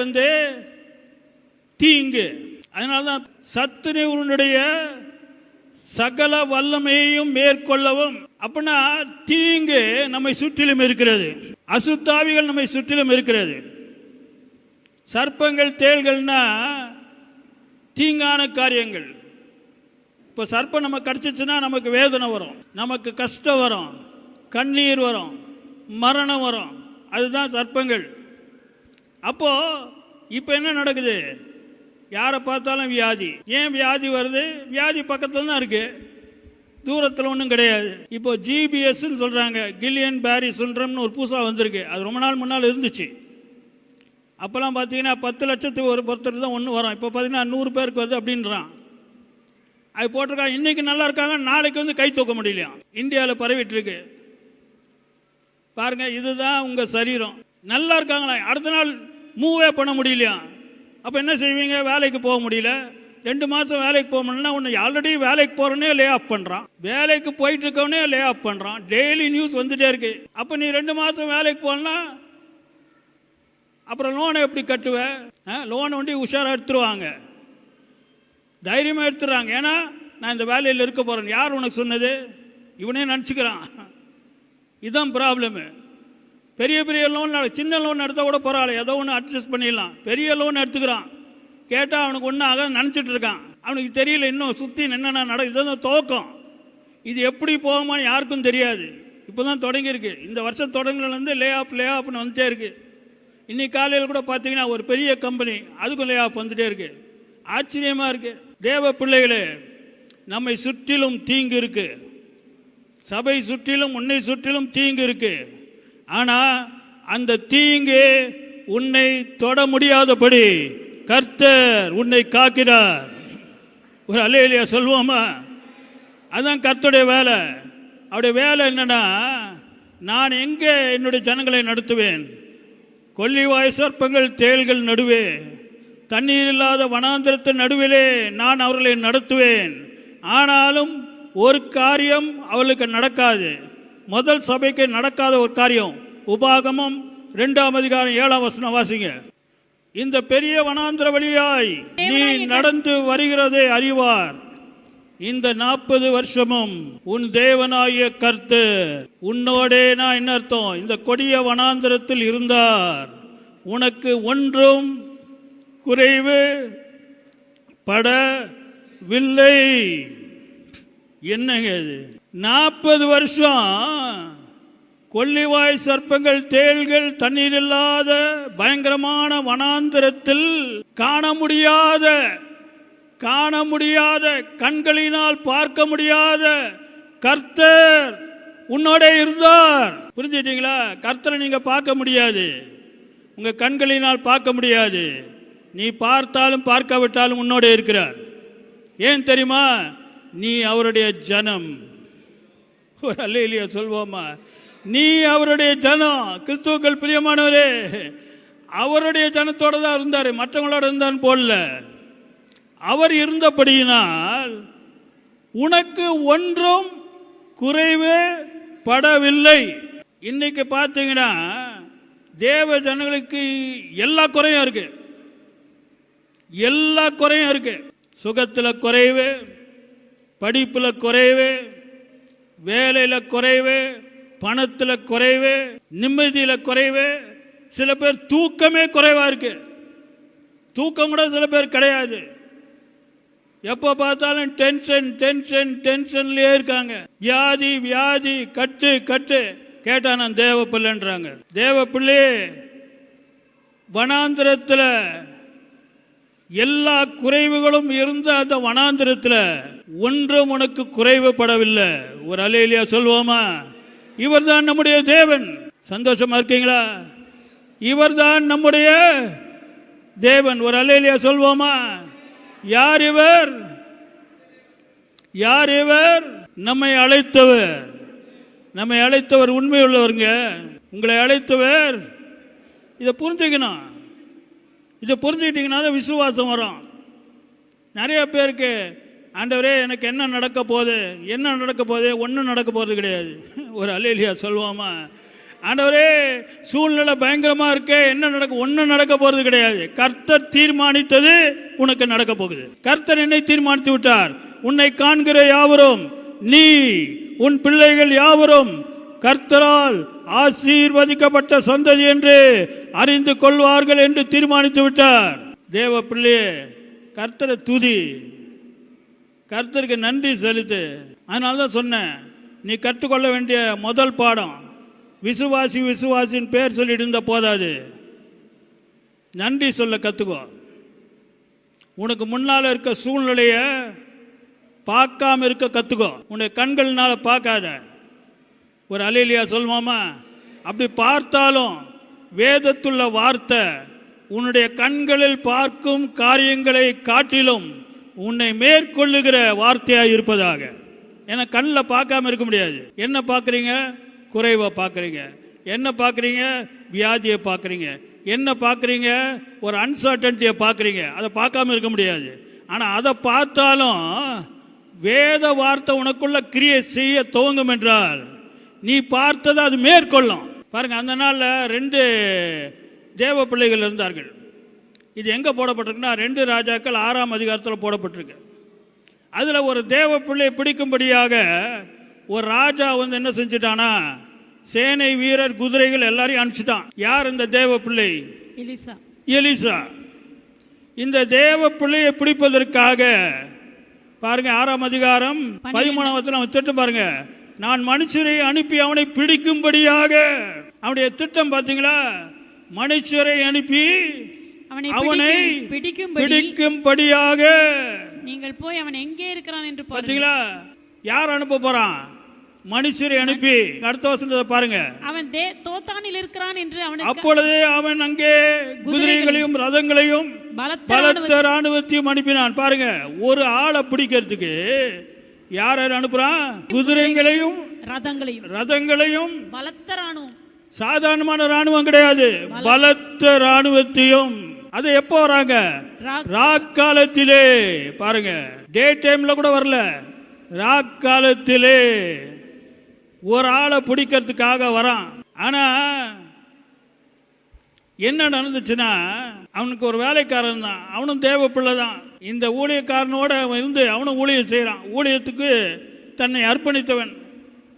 தீங்கு. அதனால தான் சத்துருவினுடைய சகல வல்லமையையும் மேற்கொள்ளவும். அப்படின்னா தீங்கு நம்மை சுற்றிலும் இருக்கிறது, அசுத்தாவிகள் நம்மை சுற்றிலும் இருக்கிறது. சர்ப்பங்கள் தேள்கள்னா தீங்கான காரியங்கள். இப்போ சர்ப்பம் நம்ம கடிச்சிச்சுன்னா நமக்கு வேதனை வரும், நமக்கு கஷ்டம் வரும், கண்ணீர் வரும், மரணம் வரும். அதுதான் சர்ப்பங்கள். அப்போது இப்போ என்ன நடக்குது? யாரை பார்த்தாலும் வியாதி. ஏன் வியாதி வருது? வியாதி பக்கத்தில் தான் இருக்குது, தூரத்தில் ஒன்றும் கிடையாது. இப்போ ஜிபிஎஸ்ன்னு சொல்கிறாங்க, கில்லியன் பேரி சிண்ட்ரம்னு ஒரு புதுசாக வந்திருக்கு. அது ரொம்ப நாள் முன்னால் இருந்துச்சு. அப்போல்லாம் பார்த்தீங்கன்னா 10 லட்சத்துக்கு ஒருத்தர் தான் ஒன்று வரும். இப்போ பார்த்தீங்கன்னா 100 பேருக்கு வருது அப்படின்றான். அது போட்டிருக்காங்க. இன்றைக்கி நல்லா இருக்காங்க, நாளைக்கு வந்து கை தூக்க முடியலையா. இந்தியாவில் பரவிட்டுருக்கு பாருங்கள். இதுதான் உங்கள் சரீரம். நல்லா இருக்காங்களா, அடுத்த நாள் மூவே பண்ண முடியலையா. அப்போ என்ன செய்வீங்க? வேலைக்கு போக முடியல, 2 மாதம் வேலைக்கு போக முடியலன்னா உன்னை ஆல்ரெடி வேலைக்கு போகிறனே லே ஆஃப் பண்ணுறான், வேலைக்கு போயிட்டு இருக்கவனே லே ஆஃப் பண்ணுறான். டெய்லி நியூஸ் வந்துகிட்டே இருக்கு. அப்போ நீ 2 மாதம் வேலைக்கு போகலன்னா அப்புறம் லோனை எப்படி கட்டுவ? லோனை வண்டி உஷாராக எடுத்துருவாங்க, தைரியமாக எடுத்துடுறாங்க. ஏன்னா நான் இந்த வேலையில் இருக்க போகிறேன். யார் உனக்கு சொன்னது? இவனே நினச்சிக்கிறான். இதுதான் ப்ராப்ளமு. பெரிய பெரிய லோன், சின்ன லோன் எடுத்தால் கூட பரவாயில்ல, ஏதோ ஒன்று அட்ஜஸ்ட் பண்ணிடலாம். பெரிய லோன் எடுத்துக்கிறான், கேட்டால் அவனுக்கு ஒன்றும் ஆக நினச்சிட்டு இருக்கான். அவனுக்கு தெரியல இன்னும் சுற்றி என்னென்ன நடக்குது. இதுதான் துவக்கம். இது எப்படி போகுமான்னு யாருக்கும் தெரியாது. இப்போ தான் தொடங்கியிருக்கு. இந்த வருஷம் தொடங்கிலேருந்து லே ஆஃப்னு வந்துட்டே இருக்குது. இன்றைக்கி காலையில் கூட பார்த்தீங்கன்னா ஒரு பெரிய கம்பெனி, அதுக்கும் லே ஆஃப் வந்துகிட்டே இருக்குது. ஆச்சரியமாக இருக்குது. தேவ பிள்ளைகளே, நம்மை சுற்றிலும் தீங்கு இருக்குது. சபை சுற்றிலும், உன்னை சுற்றிலும் தீங்கு இருக்குது. ஆனால் அந்த தீங்கு உன்னை தொட முடியாதபடி கர்த்தர் உன்னை காக்கிறார். ஒரு அல்லேலூயா சொல்வோமா? அதுதான் கர்த்தருடைய வேலை. அவருடைய வேலை என்னன்னா, நான் எங்கே என்னுடைய ஜனங்களை நடத்துவேன்? கொல்லிவாய் சர்ப்பங்கள் தேள்கள் நடுவே, தண்ணீர் இல்லாத வனாந்திரத்தின் நடுவிலே நான் அவர்களை நடத்துவேன். ஆனாலும் ஒரு காரியம் அவளுக்கு நடக்காது. முதல் சபைக்கு நடக்காத ஒரு காரியம். உபாகமம் 2ஆம் அதிகாரம் 7ஆம் வசனம் வாசிங்க. இந்த பெரிய வனாந்திர வழியாய் நீ நடந்து வருகிறதை அறிவார். இந்த 40 வருஷமும் உன் தேவனாகிய கர்த்தர் உன்னோடே. நான் என்ன அர்த்தம்? இந்த கொடிய வனாந்திரத்தில் இருந்தார். உனக்கு ஒன்றும் குறைவு படவில்லை. என்னங்க இது? 40 வருஷம் கொல்லிவாய் சர்ப்பங்கள் தேள்கள் தண்ணீர் இல்லாத பயங்கரமான வனாந்திரத்தில் காண முடியாத கண்களினால் பார்க்க முடியாத கர்த்தர் உன்னோட இருந்தார். புரிஞ்சுட்டீங்களா? கர்த்தரை நீங்க பார்க்க முடியாது, உங்க கண்களினால் பார்க்க முடியாது. நீ பார்த்தாலும் பார்க்காவிட்டாலும் உன்னோட இருக்கிறார். ஏன் தெரியுமா? நீ அவருடைய ஜனம். ஒரு அல்லேலூயா சொல்வோமா? நீ அவருடைய ஜனம். கிறிஸ்துவுக்குள் பிரியமானவரே, அவருடைய ஜனத்தோட தான் இருந்தார், மற்றவங்களோட இருந்தான்னு போடல. அவர் இருந்தபடியினால் உனக்கு ஒன்றும் குறைவு படவில்லை. இன்னைக்கு பார்த்தீங்கன்னா தேவ ஜனங்களுக்கு எல்லா குறையும் இருக்கு, எல்லா குறையும் இருக்கு. சுகத்தில் குறைவு, படிப்பில் குறைவு, வேலையில் குறைவு, பணத்தில் குறைவு, நிம்மதியில் குறைவு. சில பேர் தூக்கமே குறைவாக இருக்கு, தூக்கம் கூட சில பேர் கிடையாது. எப்போ பார்த்தாலும் டென்ஷன்லேயே இருக்காங்க. வியாதி கட்டு கேட்டா நான் தேவ பிள்ளைன்றாங்க. தேவ பிள்ளை வனாந்திரத்தில் எல்லா குறைவுகளும் இருந்த அந்த வனாந்திரத்தில் ஒன்றும் உனக்கு குறைவுபடவில்லை. ஒரு அல்லேலூயா சொல்வோமா? இவர் தான் நம்முடைய தேவன். சந்தோஷமா இருக்கீங்களா? இவர் தான் நம்முடைய தேவன். ஒரு அல்லேலூயா சொல்வோமா? யார் இவர்? நம்மை அழைத்தவர் உண்மை உள்ளவருங்க. உங்களை அழைத்தவர். இதை புரிஞ்சுக்கணும். இதை புரிஞ்சுக்கிட்டீங்கன்னா தான் விசுவாசம் வரும். நிறைய பேருக்கு ஆண்டவரே எனக்கு என்ன நடக்க போகுது, ஒன்றும் நடக்க போகிறது கிடையாது. ஒரு அல்லேலூயா சொல்வோமா? ஆண்டவரே சூழ்நிலை பயங்கரமாக இருக்கே, ஒன்றும் நடக்க போகிறது கிடையாது. கர்த்தர் தீர்மானித்தது உனக்கு நடக்க போகுது. கர்த்தர் என்னை தீர்மானித்து விட்டார். உன்னை காண்கிற யாவரும், நீ உன் பிள்ளைகள் யாவரும் கர்த்தரால் ஆசீர்வதிக்கப்பட்ட சந்ததி என்று அறிந்து கொள்வார்கள் என்று தீர்மானித்து விட்டார். தேவ பிள்ளையே, கர்த்தரை துதி, கர்த்தருக்கு நன்றி செலுத்து. அதனால தான் சொன்னேன், நீ கற்றுக்கொள்ள வேண்டிய முதல் பாடம் விசுவாசி விசுவாசின்னு பேர் சொல்லிட்டு இருந்தால் போதாது, நன்றி சொல்ல கற்றுக்கோ. உனக்கு முன்னால் இருக்க சூழ்நிலையை பார்க்காம இருக்க கற்றுக்கோ. உன்னுடைய கண்கள்னால பார்க்காத. ஒரு அல்லேலூயா சொல்லுவோமா? அப்படி பார்த்தாலும் வேதத்துள்ள வார்த்தை உன்னுடைய கண்களில் பார்க்கும் காரியங்களை காட்டிலும் உன்னை மேற்கொள்ளுகிற வார்த்தையாக இருப்பதாக. ஏன்னா கண்ணில் பார்க்காம இருக்க முடியாது. என்ன பார்க்குறீங்க? குறைவை பார்க்குறீங்க. என்ன பார்க்குறீங்க? வியாதியை பார்க்குறீங்க. என்ன பார்க்குறீங்க? ஒரு அன்சர்டன்ட்டியை பார்க்குறீங்க. அதை பார்க்காம இருக்க முடியாது. ஆனால் அதை பார்த்தாலும் வேத வார்த்தை உனக்குள்ள கிரியை செய்ய துவங்கும் என்றால் நீ பார்த்ததை அது மேற்கொள்ளும். பாருங்கள், அந்த நாளில் 2 தேவ பிள்ளைகள் இருந்தார்கள். இது எங்கே போடப்பட்டிருக்குன்னா 2 ராஜாக்கள் 6ஆம் அதிகாரத்தில் போடப்பட்டிருக்கு. அதில் ஒரு தேவ பிள்ளை பிடிக்கும்படியாக ஒரு ராஜா என்ன செஞ்சிட்டானா, சேனை வீரர் குதிரைகள் எல்லாரையும் அனுப்பிச்சிட்டான். யார் இந்த தேவ பிள்ளை? எலிசா. இந்த தேவ பிள்ளையை பிடிப்பதற்காக பாருங்க, 6ஆம் அதிகாரம் 13 வச்சுட்டு பாருங்க, நான் மனுஷரை அனுப்பி அவனை பிடிக்கும்படியாக. அவனுடைய திட்டம் பார்த்தீங்களா? மனுஷரை அனுப்பி அவனை பிடிக்கும்படியாக. நீங்கள் போய் அவன் எங்கே இருக்கிறான் என்று பார்த்தீங்களா? யார் அனுப்ப போறான்? மனுஷரை அனுப்பி. அடுத்த வசனத்தை பாருங்க, அவன் தோத்தானில் இருக்கிறான் என்று அவனுக்கு. அப்பொழுதே அவன் அங்கே குதிரைகளையும் ரதங்களையும் பலத்த ராணுவத்தையும் அனுப்பினான். பாருங்க, ஒரு ஆளை பிடிக்கிறதுக்கு யார் அனுப்புறான்? குதிரைகளையும் ரதங்களையும் பலத்த ராணுவம். சாதாரணமான ராணுவம் கிடையாது, பலத்த ராணுவத்தையும். அது எப்போ வராங்க? ராக்காலத்திலே. பாருங்க, டே டைம்ல கூட வரல, ராக்காலத்திலே ஒரு ஆளை பிடிக்கிறதுக்காக வரான். ஆனா என்ன நடந்துச்சுன்னா, அவனுக்கு ஒரு வேலைக்காரன் தான், அவனும் தேவ பிள்ளை தான். இந்த ஊழியக்காரனோட இருந்து அவனும் ஊழியம் செய்கிறான். ஊழியத்துக்கு தன்னை அர்ப்பணித்தவன்,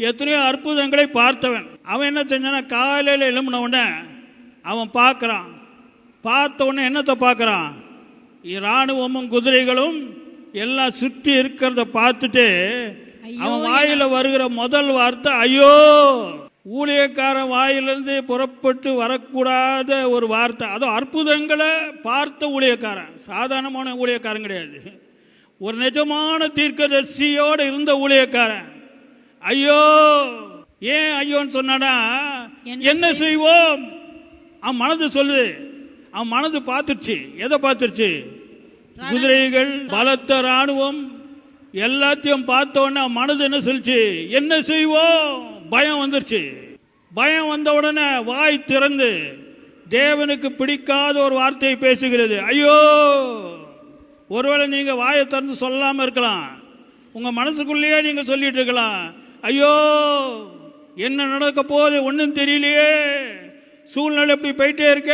எத்தனையோ அற்புதங்களை பார்த்தவன். அவன் என்ன செஞ்சானா, காலையில் எழும்பின உடனே அவன் பார்க்குறான். பார்த்த உடனே என்னத்தை பார்க்குறான்? இராணுவமும் குதிரைகளும் எல்லாம் சுற்றி இருக்கிறத பார்த்துட்டு அவன் வாயில வருகிற முதல் வார்த்தை ஐயோ. ஊழியக்காரன் வாயிலிருந்து புறப்பட்டு வரக்கூடாத ஒரு வார்த்தை. அதுவும் அற்புதங்களை பார்த்த ஊழியக்காரன், சாதாரணமான ஊழியக்காரன் கிடையாது, ஒரு நிஜமான தீர்க்கதரிசியோடு இருந்த ஊழியக்காரன். ஐயோ. ஏன் ஐயோன்னு சொன்னானா, என்ன செய்வோம்? அவன் மனது சொல்லுது. அவன் மனது பார்த்துருச்சு. எதை பார்த்துருச்சு? குதிரைகள், பலத்த இராணுவம் எல்லாத்தையும் பார்த்த உடனே மனது என்ன சொல்லிச்சு? என்ன செய்வோம்? பயம் வந்துருச்சு. பயம் வந்த உடனே வாய் திறந்து தேவனுக்கு பிடிக்காத ஒரு வார்த்தையை பேசுகிறது, ஐயோ. ஒருவேளை நீங்க வாயை திறந்து சொல்லாம இருக்கலாம், உங்க மனசுக்குள்ளேயே நீங்க சொல்லிட்டு இருக்கலாம், ஐயோ என்ன நடக்க போகுது ஒன்றும் தெரியலையே, சூழ்நிலை எப்படி போயிட்டே இருக்க.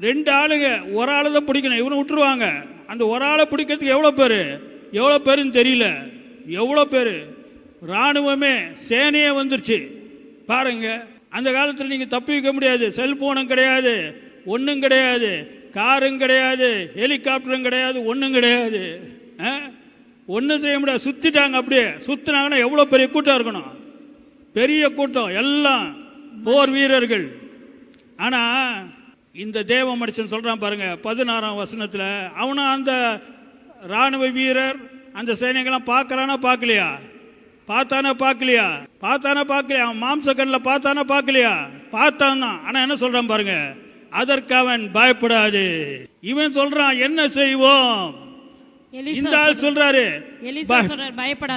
2 ஆளுங்க, ஒரு ஆளை தான் பிடிக்கணும், இவனை விட்டுருவாங்க. அந்த ஒரு ஆளை பிடிக்கிறதுக்கு எவ்வளோ பேருன்னு தெரியல, எவ்வளோ பேர். இராணுவமே சேனையே வந்துருச்சு. பாருங்க, அந்த காலத்தில் நீங்கள் தப்பி வைக்க முடியாது. செல்போனும் கிடையாது, ஒன்றும் கிடையாது, காரும் கிடையாது, ஹெலிகாப்டரும் கிடையாது, ஒன்றும் கிடையாது. ஒன்றும் செய்ய முடியாது. சுற்றிட்டாங்க. அப்படியே சுற்றினாங்கன்னா எவ்வளோ பெரிய கூட்டம் இருக்கணும், பெரிய கூட்டம், எல்லாம் போர் வீரர்கள். ஆனால் இந்த தேவ மனுஷன் சொல்கிறான் பாருங்க, 16ஆம் வசனத்தில், அவனும் அந்த இராணுவ வீரர் அந்த சேனைகள்லாம் பார்க்குறானா பார்க்கலையா? பார்த்தானா பார்க்கலையா? அவன் மாம்ச கண்ணில் பார்த்தானா பார்க்கலையா? பார்த்தான் தான். ஆனால் என்ன சொல்கிறான் பாருங்க, அதற்கு அவன் பயப்படாது. இவன் சொல்றான் என்ன செய்வோம்? இந்த ஆள் சொல்றாரு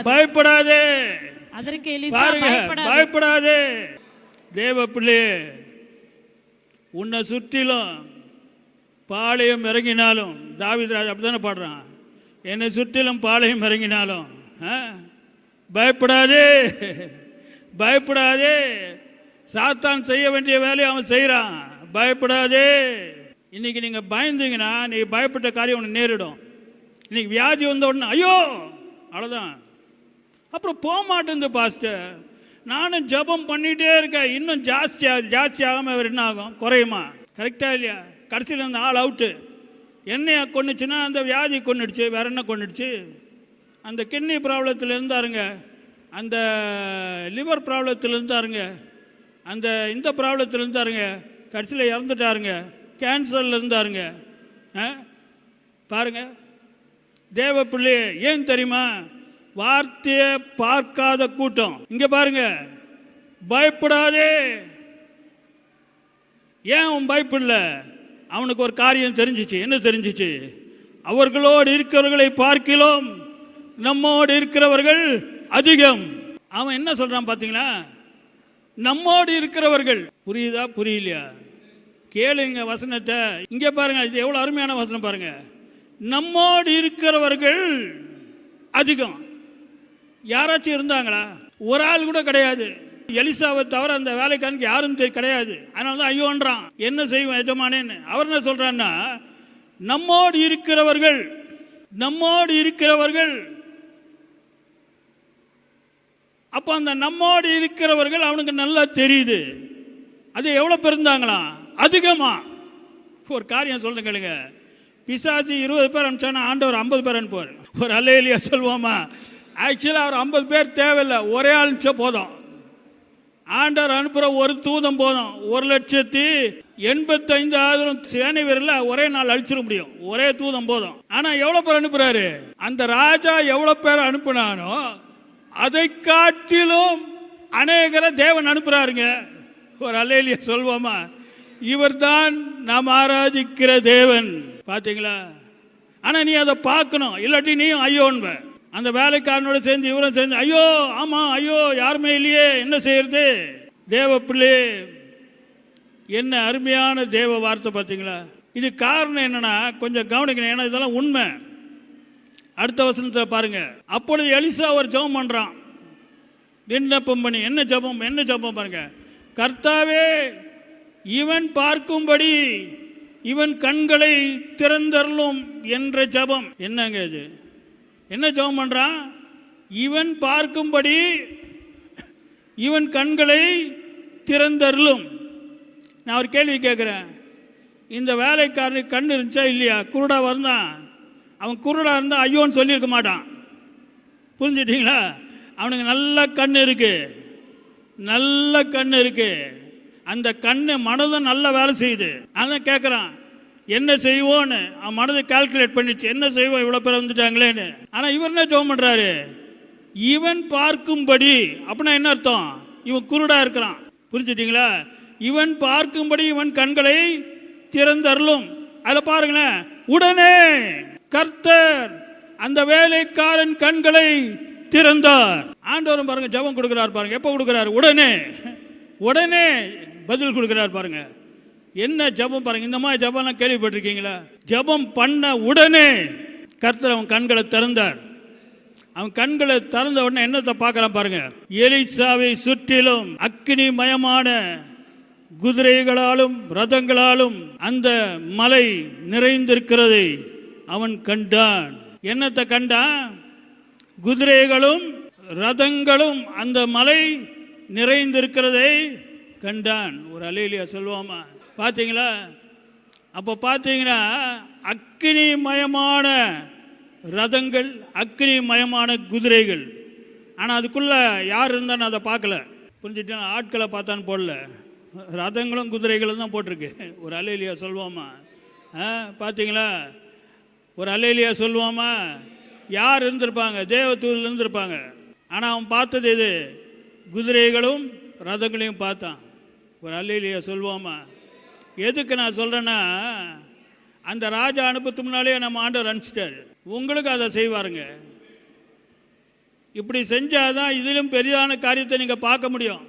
பயப்படாது. பயப்படாது. தேவ பிள்ளையே, உன்னை சுற்றிலும் பாளையம் இறங்கினாலும், தாவீது ராஜா அப்படித்தானே பாடுறான், என்னை சுற்றிலும் பாளையம் இறங்கினாலும் பயப்படாதே. பயப்படாதே. சாத்தான் செய்ய வேண்டிய வேலையை அவன் செய்கிறான். பயப்படாதே. இன்னைக்கு நீங்கள் பயந்தீங்கன்னா நீ பயப்பட்ட காரியம் உனக்கு நேரிடும். இன்னைக்கு வியாதி வந்த உடனே ஐயோ அவ்வளோதான். அப்புறம் போக மாட்டேங்குது பாஸ்டர், நானும் ஜபம் பண்ணிகிட்டே இருக்கேன், இன்னும் ஜாஸ்தி ஆகாமல் வேறு என்ன ஆகும்? குறையுமா? கரெக்டாக இல்லையா? கடைசியில் இந்த ஆள் அவுட்டு. என்னையா கொண்டுச்சுன்னா அந்த வியாதி கொண்டுடுச்சு, வேற என்ன கொண்டுடுச்சு? அந்த கிட்னி ப்ராப்ளத்தில் இருந்தாருங்க, அந்த லிவர் ப்ராப்ளத்தில் இருந்தாருங்க, அந்த இந்த ப்ராப்ளத்தில் இருந்தாருங்க, கடைசியில் இறந்துட்டாருங்க, கேன்சரில் இருந்தாருங்க. பாருங்க, தேவ பிள்ளையே, ஏன் தெரியுமா? வார்த்தையை பார்க்காத கூட்டம். இங்க பாருங்க, பயப்படாதே. ஏன் அவன் பயப்படல? அவனுக்கு ஒரு காரியம் தெரிஞ்சிச்சு. என்ன தெரிஞ்சிச்சு? அவர்களோடு இருக்கிறவர்களை பார்க்கிலும் நம்மோடு இருக்கிறவர்கள் அதிகம். அவன் என்ன சொல்றான் பார்த்தீங்களா? நம்மோடு இருக்கிறவர்கள். புரியுதா புரியலையா? கேளுங்க வசனத்தை. இங்கே பாருங்க, இது எவ்வளோ அருமையான வசனம் பாருங்க. நம்மோடு இருக்கிறவர்கள் அதிகம். யாராச்சும் இருந்தாங்களா? ஒரு ஆள் கூட கிடையாது. எலிசாவை தவிர அந்த வேலைக்காரனுக்கு யாரும் கிடையாது. அதனால தான் ஐயோன்றான், என்ன செய்வோம் எஜமானேன்னு. அவர் என்ன சொல்றான்னா, நம்மோடு இருக்கிறவர்கள், நம்மோடு இருக்கிறவர்கள். அப்போ அந்த நம்மோடு இருக்கிறவர்கள் அவனுக்கு நல்லா தெரியுது. அது எவ்வளோ பேர் இருந்தாங்களாம்? அதிகமா. ஒரு காரியம் சொல்லுங்க கேளுங்க, பிசாசு 20 பேர் அனுப்பிச்சானா ஆண்டவர் 50 பேர் அனுப்புவார். ஒரு அல்லேலூயா சொல்லுவோமா? ஆக்சுவலாக அவர் 50 பேர் தேவையில்லை, ஒரே ஆள் அனுப்பிச்சா போதும். ஆண்டவர் அனுப்புகிற ஒரு தூதம் போதும். 1,85,000 சேனை வீரரில் ஒரே நாள் அழிச்சிட முடியும். ஒரே தூதம் போதும். ஆனால் எவ்வளோ பேர் அனுப்புகிறாரு? அந்த ராஜா எவ்வளோ பேர் அனுப்புனானோ அதை காட்டிலும் அநேகரை தேவன் அனுப்புகிறாருங்க. ஒரு அல்லேலூயா சொல்வோமா? இவர்தான் நாம் ஆராதிக்கிற தேவன். பார்த்தீங்களா? ஆனால் நீ அதை பார்க்கணும், இல்லாட்டி நீயும் ஐயோன்ப. அந்த வேலைக்காரனோட சேர்ந்து இவரும் சேர்ந்து ஐயோ, ஆமாம் ஐயோ, யாருமே இல்லையே, என்ன செய்யறது? தேவ பிள்ளை, என்ன அருமையான தேவ வார்த்தை பார்த்தீங்களா? இது காரணம் என்னன்னா, கொஞ்சம் கவனிக்கணும், ஏன்னா இதெல்லாம் உண்மை. அடுத்த வசனத்தை பாருங்க. அப்பொழுது எலிசா ஒரு ஜெபம் பண்றான், விண்ணப்பம் பண்ணி. என்ன ஜெபம்? என்ன ஜெபம் பாருங்க. கர்த்தாவே, இவன் பார்க்கும்படி இவன் கண்களை திறந்தருளும் என்ற ஜெபம். என்னங்க இது? என்ன ஜெபம் பண்றான்? இவன் பார்க்கும்படி இவன் கண்களை திறந்தருளும். நான் ஒரு கேள்வி கேட்குறேன், இந்த வேலைக்காரனுக்கு கண் இருந்துச்சா இல்லையா? குருடா வந்தான். அவன் குருடா இருந்தால் ஐயோன்னு சொல்லியிருக்க மாட்டான். புரிஞ்சுட்டீங்களா? அவனுக்கு நல்ல கண் இருக்கு, நல்ல கண் இருக்கு. அந்த கண்ணு மனதும் நல்ல வேலை செய்யுது. அதான் கேட்குறான், என்ன செய்வோன்னு. அவன் மனதை கால்குலேட் பண்ணிச்சு, என்ன செய்வோம், இவ்வளோ பேர் வந்துட்டாங்களேன்னு. ஆனால் இவர் என்ன ஜெபம் பண்ணுறாரு? இவன் பார்க்கும்படி. அப்படின்னா என்ன அர்த்தம்? இவன் குருடா இருக்கிறான். புரிஞ்சுட்டீங்களா? இவன் பார்க்கும்படி இவன் கண்களை திறந்தருளும். அதில் பாருங்களேன், உடனே கர்த்தர் அந்த வேலைக்காரன் கண்களை திறந்தார். ஆண்டவரும் பாருங்க ஜெபம் கொடுக்கிறார் பாருங்க. எப்போ கொடுக்கிறார்? உடனே. உடனே பதில் கொடுக்கிறார் பாருங்க. என்ன ஜெபம் பாருங்க. இந்த மாதிரி ஜெபம்லாம் கேள்விப்பட்டிருக்கீங்களா? ஜெபம் பண்ண உடனே கர்த்தர் அவன் கண்களை திறந்தார். அவன் கண்களை திறந்த உடனே என்னத்தை பார்க்கலாம் பாருங்க. எலிசாவை சுற்றிலும் அக்கினி மயமான குதிரைகளாலும் ரதங்களாலும் அந்த மலை நிறைந்திருக்கிறதை அவன் கண்டான். என்னத்தை கண்டான்? குதிரைகளும் ரதங்களும் அந்த மலை நிறைந்திருக்கிறதை கண்டான். ஒரு அல்லேலூயா சொல்லுவோமா? பார்த்தீங்களா? அப்போ பார்த்தீங்கன்னா அக்கினி மயமான ரதங்கள், அக்கினி மயமான குதிரைகள். ஆனால் அதுக்குள்ளே யார் இருந்தான்னு அதை பார்க்கல. புரிஞ்சுட்டேன்? ஆட்களை பார்த்தான்னு போடல, ரதங்களும் குதிரைகளும் தான் போட்டிருக்கு. ஒரு அல்லேலூயா சொல்லுவோமா? பார்த்தீங்களா? ஒரு அல்லேலூயா சொல்லுவோமா? யார் இருந்திருப்பாங்க? தேவதூதர்கள் இருந்திருப்பாங்க. ஆனால் அவன் பார்த்தது எது? குதிரைகளும் ரதங்களையும் பார்த்தான். ஒரு அல்லேலூயா சொல்லுவோமா? எதுக்கு நான் சொல்கிறேன்னா, அந்த ராஜா அனுப்பத்துக்கு முன்னாலே நம்ம ஆண்டவர் அனுப்பிச்சிட்டாரு. உங்களுக்கு அதை செய்வாருங்க. இப்படி செஞ்சாதான் இதிலும் பெரிதான காரியத்தை நீங்கள் பார்க்க முடியும்.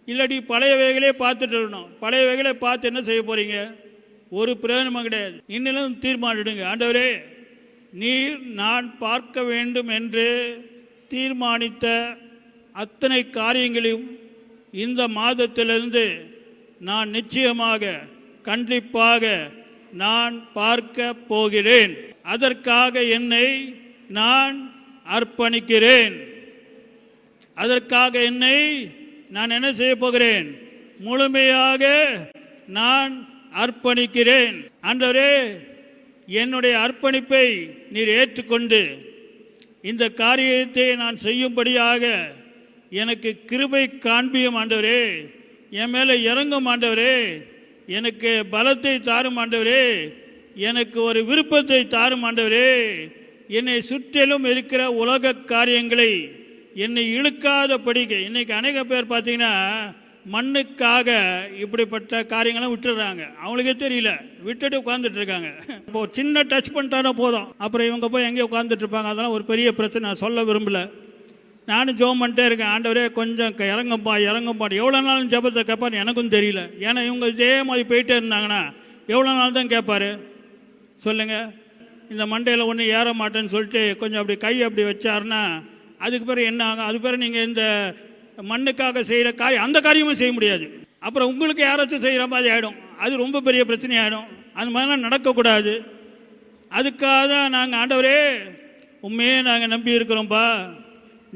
இல்லாட்டி பழையவைகளே பார்த்துட்டு இருக்கணும். பழையவைகளே பார்த்து என்ன செய்ய போகிறீங்க? ஒரு பிரயோஜனமும் கிடையாது. இன்னும் தீர்மானிடுங்க, ஆண்டவரே, நீர் நான் பார்க்க வேண்டும் என்று தீர்மானித்த அத்தனை காரியங்களையும் இந்த மாதத்திலிருந்து நான் நிச்சயமாக கண்டிப்பாக நான் பார்க்க போகிறேன். அதற்காக என்னை நான் அர்ப்பணிக்கிறேன். அதற்காக என்னை நான் என்ன செய்ய போகிறேன்? முழுமையாக நான் அர்ப்பணிக்கிறேன். ஆண்டவரே, என்னுடைய அர்ப்பணிப்பை நீர் ஏற்றுக்கொண்டு இந்த காரியத்தை நான் செய்யும்படியாக எனக்கு கிருபை காண்பியும் ஆண்டவரே, என் மேலே இறங்கும் ஆண்டவரே, எனக்கு பலத்தை தாரும் ஆண்டவரே, எனக்கு ஒரு விருப்பத்தை தாரும் ஆண்டவரே, என்னை சுற்றிலும் இருக்கிற உலக காரியங்களை என்னை இழுக்காதபடிக்க. இன்றைக்கி அநேக பேர் பார்த்தீங்கன்னா மண்ணுக்காக இப்படிப்பட்ட காரியங்கள்லாம் விட்டுடுறாங்க, அவங்களுக்கே தெரியல, விட்டுட்டு உட்காந்துட்டு இருக்காங்க. இப்போ சின்ன டச் பண்ணிட்டானா போதும், அப்புறம் இவங்க போய் எங்கேயோ உட்காந்துட்டு இருப்பாங்க. அதெல்லாம் ஒரு பெரிய பிரச்சனை, நான் சொல்ல விரும்பலை. நானும் ஜெபம் பண்ணிட்டே இருக்கேன், ஆண்டவரே கொஞ்சம் இறங்கப்பா இறங்கப்பா. எவ்வளோ நாளும் ஜெபத்தை கேட்பான்னு எனக்கும் தெரியல. ஏன்னா இவங்க இதே மாதிரி போயிட்டே இருந்தாங்கன்னா எவ்வளோ நாள் தான் கேட்பாரு சொல்லுங்கள். இந்த மண்டையில் ஒன்றும் ஏற மாட்டேன்னு சொல்லிட்டு கொஞ்சம் அப்படி கை அப்படி வச்சாருன்னா அதுக்கு பிறகு என்ன ஆகும்? அது பிறகு நீங்கள் இந்த மண்ணுக்காக செய்கிற காரியம் அந்த காரியமும் செய்ய முடியாது. அப்புறம் உங்களுக்கு யாராச்சும் செய்கிற மாதிரி ஆகிடும், அது ரொம்ப பெரிய பிரச்சனை ஆகிடும். அது மாதிரிலாம் நடக்கக்கூடாது. அதுக்காக தான் நாங்கள் ஆண்டவரே உண்மையே நாங்கள் நம்பி இருக்கிறோம்ப்பா,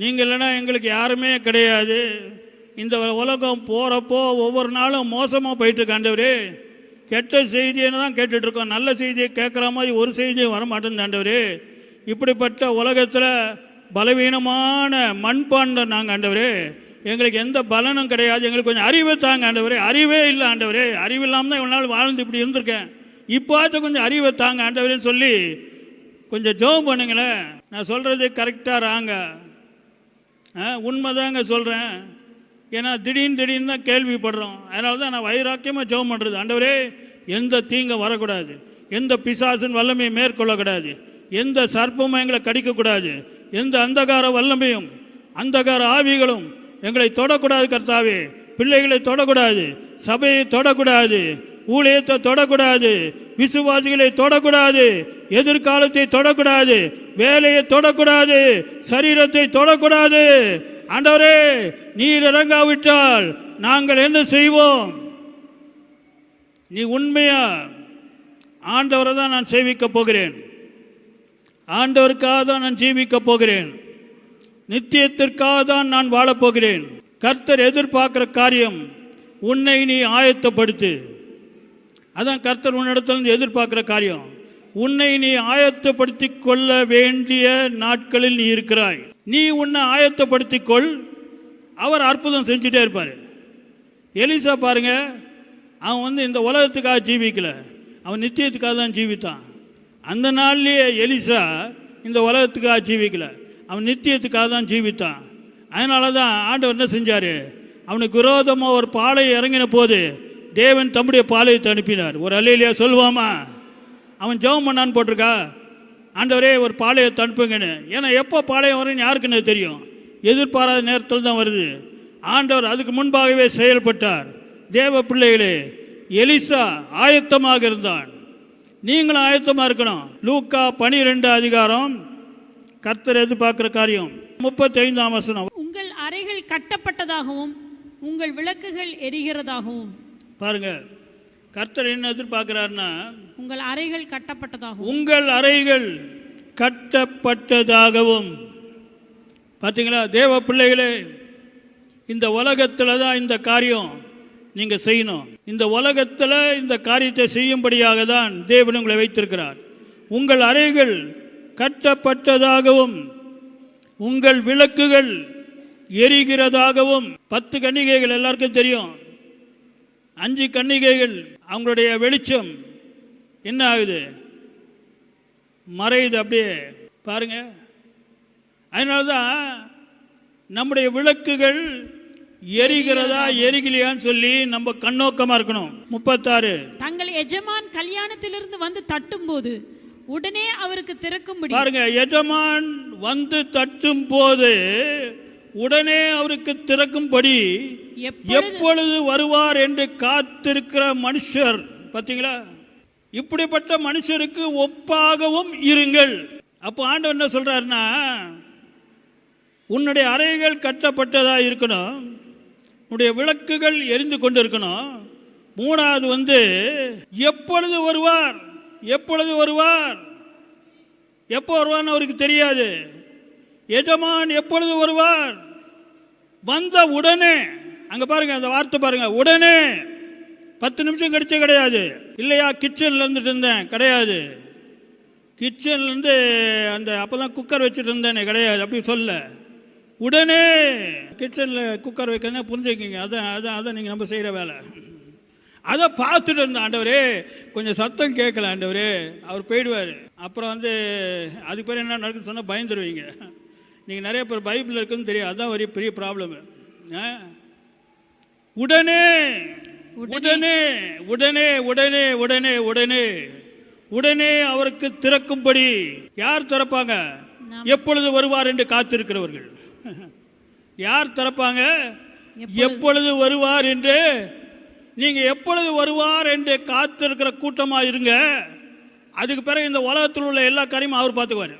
நீங்கள் இல்லைன்னா எங்களுக்கு யாருமே கிடையாது. இந்த உலகம் போகிறப்போ ஒவ்வொரு நாளும் மோசமாக போயிட்டுருக்கு ஆண்டவரே. கெட்ட செய்தின்னு தான் கேட்டுட்ருக்கோம், நல்ல செய்தியை கேட்குற மாதிரி ஒரு செய்தியும் வரமாட்டேன் ஆண்டவரே. இப்படிப்பட்ட உலகத்தில் பலவீனமான மண்பாண்டம் நாங்கள் ஆண்டவரே, எங்களுக்கு எந்த பலனும் கிடையாது, எங்களுக்கு கொஞ்சம் அறிவை தாங்க ஆண்டவரே. அறிவே இல்லை ஆண்டவரே, அறிவு இல்லாமல் தான் இவ்வளோ நாள் வாழ்ந்து இப்படி இருந்திருக்கேன், இப்போச்சும் கொஞ்சம் அறிவை தாங்க ஆண்டவரேன்னு சொல்லி கொஞ்சம் ஜெபம் பண்ணுங்களேன். நான் சொல்கிறது கரெக்டாக ராங்க உண்மைதாங்க சொல்கிறேன். ஏன்னா திடீர்னு தான் கேள்விப்படுறோம். அதனால தான் நான் வைராக்கியமாக ஜெபம் பண்ணுறது, ஆண்டவரே எந்த தீங்க வரக்கூடாது, எந்த பிசாசின் வல்லமையை மேற்கொள்ளக்கூடாது, எந்த சர்ப்பமும் எங்களை கடிக்கக்கூடாது, எந்த அந்தகார வல்லமையும் அந்தகார ஆவிகளும் எங்களை தொடக்கூடாது கர்த்தாவே. பிள்ளைகளை தொடக்கூடாது, சபையை தொடக்கூடாது, ஊழியத்தை தொடக்கூடாது, விசுவாசிகளை தொடக்கூடாது, எதிர்காலத்தை தொடக்கூடாது, வேலையை தொடக்கூடாது, சரீரத்தை தொடக்கூடாது. ஆண்டவரே நீர் இறங்காவிட்டால் நாங்கள் என்ன செய்வோம்? நீ உண்மையா ஆண்டவரை தான் நான் சேவிக்கப் போகிறேன், ஆண்டவருக்காக தான் நான் ஜீவிக்கப் போகிறேன், நித்தியத்திற்காக தான் நான் வாழப்போகிறேன். கர்த்தர் எதிர்பார்க்குற காரியம் உன்னை நீ ஆயத்தப்படுத்து. அதான் கர்த்தர் உன்னிடத்திலிருந்து எதிர்பார்க்குற காரியம். உன்னை நீ ஆயத்தப்படுத்தி கொள்ள வேண்டிய நாட்களில் நீ இருக்கிறாய். நீ உன்னை ஆயத்தப்படுத்திக்கொள், அவர் அற்புதம் செஞ்சுட்டே இருப்பார். எலிசா பாருங்க, அவன் இந்த உலகத்துக்காக ஜீவிக்கல, அவன் நித்தியத்துக்காக தான் ஜீவித்தான். அந்த நாள்லேயே எலிசா இந்த உலகத்துக்காக ஜீவிக்கல, அவன் நித்தியத்துக்காக தான் ஜீவித்தான். அதனால தான் ஆண்டவர் என்ன செஞ்சார்? அவனுக்கு விரோதமாக ஒரு பாளையை இறங்கின போது தேவன் தம்முடைய பாளையத்தை அனுப்பினார். ஒரு அல்லேலூயா சொல்லுவாமா? அவன் ஜெபம் பண்ணான்னு போட்டிருக்கா, ஆண்டவரே ஒரு பாளையத்தை அனுப்புங்கன்னு. ஏன்னா எப்போ பாளையம் வரும்னு யாருக்குன்னு தெரியும், எதிர்பாராத நேரத்தில் தான் வருது. ஆண்டவர் அதுக்கு முன்பாகவே செயல்பட்டார். தேவ பிள்ளைகளே, எலிசா ஆயத்தமாக இருந்தான், நீங்களும் ஆயத்தமாக இருக்கணும். லூக்கா 12 அதிகாரம் கர்த்தர் எதிர்பார்க்குற காரியம் 35ஆம் வசனம். உங்கள் அறைகள் கட்டப்பட்டதாகவும் உங்கள் விளக்குகள் எரிகிறதாகவும். பாருங்க, கர்த்தர் என்ன எதிர்பார்க்கிறார்னா, உங்கள் அறைகள் கட்டப்பட்டதாகவும், உங்கள் அறைகள் கட்டப்பட்டதாகவும். பார்த்தீங்களா தேவ பிள்ளைகளே, இந்த உலகத்தில் தான் இந்த காரியம் நீங்கள் செய்யணும். இந்த உலகத்தில் இந்த காரியத்தை செய்யும்படியாக தான் தேவன் உங்களை வைத்திருக்கிறார். உங்கள் அறைகள் கட்டப்பட்டதாகவும் உங்கள் விளக்குகள் எரிகிறதாகவும். 10 கன்னிகைகள் எல்லாருக்கும் தெரியும். 5 கன்னிகைகள் அவங்களுடைய வெளிச்சம் என்ன ஆகுது? மறையுது அப்படியே. பாருங்க, அதனால தான் நம்முடைய விளக்குகள் எரிகிறதா எரிகலையான்னு சொல்லி நம்ம கண்ணோக்கமாக இருக்கணும். 36. தங்கள் எஜமான் கல்யாணத்திலிருந்து வந்து தட்டும் போது உடனே அவருக்கு திறக்கும்படி. பாருங்க, எஜமான் வந்து தட்டும் போது உடனே அவருக்கு திறக்கும்படி எப்பொழுது வருவார் என்று காத்திருக்கிற மனுஷர். பார்த்தீங்களா? இப்படிப்பட்ட மனுஷருக்கு ஒப்பாகவும் இருங்கள். அப்போ ஆண்டவர் என்ன சொல்றாருன்னா, உன்னுடைய அறைகள் கட்டப்பட்டதா இருக்கணும், உன்னுடைய விளக்குகள் எரிந்து கொண்டு இருக்கணும். 3வது எப்பொழுது வருவார், எப்பொழுது வருவார், எப்போ வருவார்னு அவருக்கு தெரியாது. எஜமான் எப்பொழுது வருவார்? வந்த உடனே. அங்கே பாருங்க, அந்த வார்த்தை பாருங்க, உடனே. 10 நிமிஷம் கழிச்சே கிடையாது. இல்லையா கிச்சனில் இருந்துட்டு இருந்தேன் கிடையாது. கிச்சன்லேருந்து அந்த அப்போ தான் குக்கர் வச்சுட்டு இருந்தேனே, கிடையாது அப்படி சொல்ல. உடனே கிச்சனில் குக்கர் வைக்கிறதா புரிஞ்சுக்கிங்க. அதான் நீங்கள் நம்ம செய்கிற வேலை. அதை பார்த்துட்டு இருந்த ஆண்டவரே கொஞ்சம் சத்தம் கேட்கல ஆண்டவரே, அவர் போயிடுவார். அப்புறம் அதுக்கு பேர் என்ன நடக்குதுன்னு சொன்னால் பயந்துருவீங்க. நீங்கள் நிறைய பேர் பைபிள் இருக்குன்னு தெரியும், அதுதான் ஒரு பெரிய ப்ராப்ளமு. உடனே உடனே உடனே உடனே உடனே உடனே உடனே அவருக்கு திறக்கும்படி யார் திறப்பாங்க? எப்பொழுது வருவார் என்று காத்திருக்கிறவர்கள். யார் திறப்பாங்க? எப்பொழுது வருவார் என்று. நீங்க எப்பொழுது வருவார் என்று காத்திருக்கிற கூட்டமா இருங்க. அதுக்கு பிறகு இந்த உலகத்தில் உள்ள எல்லா காரியமும் அவர் பார்த்துக்குவார்.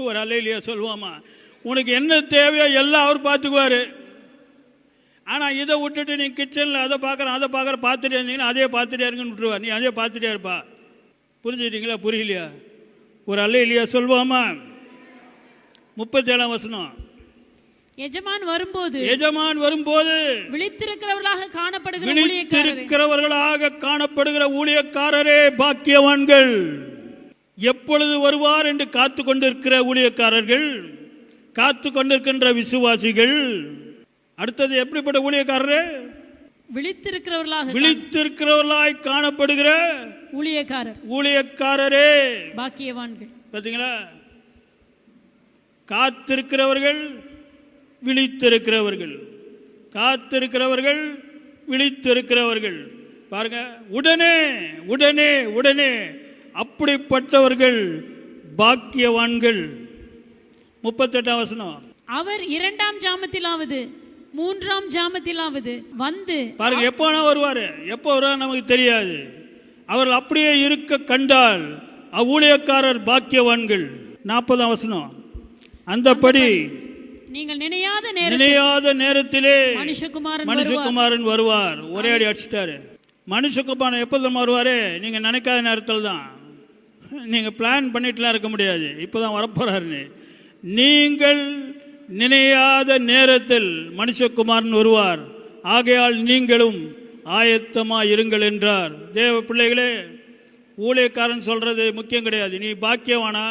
ஒரு அல்லேலூயா சொல்லுவாமா? உனக்கு என்ன தேவையோ எல்லாம் அவர் பார்த்துக்குவார். ஆனால் இதை விட்டுட்டு நீ கிச்சனில் அதை பார்த்துட்டே இருந்தீங்கன்னா அதே பார்த்துட்டே இருங்கன்னு விட்டுருவார். நீ அதே பார்த்துட்டே இருப்பா. புரிஞ்சுக்கிட்டீங்களா? புரியலையா? ஒரு அல்லேலூயா சொல்லுவாமா? 37ஆம் வசனம். எஜமான் வரும்போது விழித்திருக்கிறவர்களாக காணப்படுகிற ஊழியக்காரரே பாக்கியவான்கள். எப்பொழுது வருவார் என்று காத்து கொண்டிருக்கிற ஊழியக்காரர்கள், காத்து கொண்டிருக்கின்ற விசுவாசிகள். அடுத்தது எப்படிப்பட்ட ஊழியக்காரரே? விழித்திருக்கிறவர்களாய் காணப்படுகிற ஊழியக்காரரே பாக்கியவான்கள். பார்த்தீங்களா? காத்திருக்கிறவர்கள், விழித்திருக்கிறவர்கள், காத்திருக்கிறவர்கள், விழித்திருக்கிறவர்கள். பாருங்க, உடனே உடனே உடனே அப்படிப்பட்டவர்கள் பாக்கியவான்கள். 38ஆம் வசனம். அவர் 2ஆம் ஜாமத்திலாவது 3ஆம் ஜாமத்திலாவது வந்து. பாருங்க, எப்போ வருவாரு, எப்போ வருவார் நமக்கு தெரியாது. அவர்கள் அப்படியே இருக்க கண்டால் அவ்வூழியக்காரர் பாக்கியவான்கள். 40ஆம் வசனம். அந்தபடி நீங்கள் நினையாத நேரத்திலே மனுஷகுமாரன் வருவார். ஒரே அடி அடிச்சிட்டாரு. மனுஷகுமாரன் எப்போதும் வருவாரு? நீங்க நினைக்காத நேரத்தில் தான். நீங்க பிளான் பண்ணிட்டுலாம் இருக்க முடியாது. இப்போதான் வரப்போறாரு. நீங்கள் நினையாத நேரத்தில் மனுஷகுமாரன் வருவார். ஆகையால் நீங்களும் ஆயத்தமாக இருங்கள் என்றார். தேவ பிள்ளைகளே, ஊழியக்காரன் சொல்றது முக்கியம் கிடையாது. நீ பாக்கியவானா,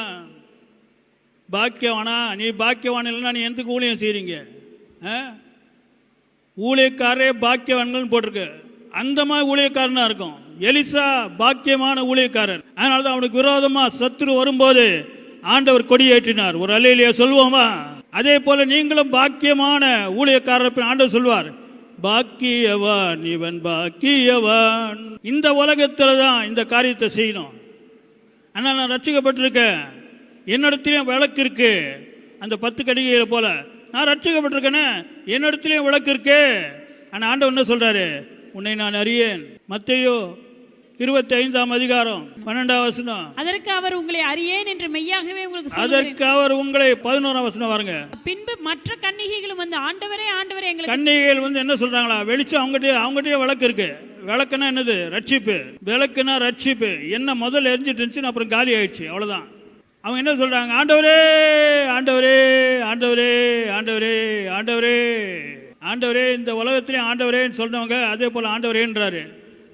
நீ பாக்கியவான் இல்லைன்னா நீ எதுக்கு ஊழியம் செய்கிறீங்க? ஊழியக்காரே பாக்கியவான்கள் போட்டிருக்கு. அந்த மாதிரி ஊழியக்காரனா இருக்கும். எலிசா பாக்கியமான ஊழியக்காரர். அதனால தான் அவனுக்கு விரோதமாக சத்துரு வரும்போது ஆண்டவர் கொடியேற்றினார். ஒரு அல்லேலூயா சொல்லுவோமா? அதே போல நீங்களும் பாக்கியமான ஊழியக்காரர். ஆண்டவர் சொல்வார், பாக்கியவான் இவன் பாக்கியவான். இந்த உலகத்தில் தான் இந்த காரியத்தை செய்யணும். ஆனால் நான் ரட்சிக்கப்பட்டிருக்கேன், என்னிடத்திலையும் விளக்கு இருக்கு. அந்த 10 கடிகைகளை போல நான் ரட்சிக்கப்பட்டிருக்கேன்னு என்னிடத்திலையும் விளக்கு இருக்கு. ஆனால் ஆண்டவர் என்ன சொல்றாரு? உன்னை நான் அறியேன். மத்தேயு 25ஆம் அதிகாரம் 12ஆம் வசனம். அதற்கு அவர் உங்களை அறியேன் என்று மெய்யாகவே உங்களுக்கு சொல்கிறேன். அதற்கு அவர் உங்களை 11ஆம் வசனம் பாருங்க. பின்பு மற்ற கன்னிகைகளும் வந்து ஆண்டவரே ஆண்டவரே எங்களுக்கு. கன்னிகைகள் என்ன சொல்றாங்களா? வெளிச்சம் அவங்ககிட்டயே விளக்கு இருக்கு. விளக்குனா என்னது? ரட்சிப்பு. விளக்குனா ரட்சிப்பு. என்ன முதல்ல எரிஞ்சிட்டு இருந்துச்சு, அப்புறம் காலி ஆயிடுச்சு, அவ்வளவுதான். அவங்க என்ன சொல்றாங்க? ஆண்டவரே ஆண்டவரே ஆண்டவரே ஆண்டவரே ஆண்டவரே ஆண்டவரே. இந்த உலகத்திலேயே ஆண்டவரேன்னு சொல்றவங்க அதே போல ஆண்டவரேன்றாரு.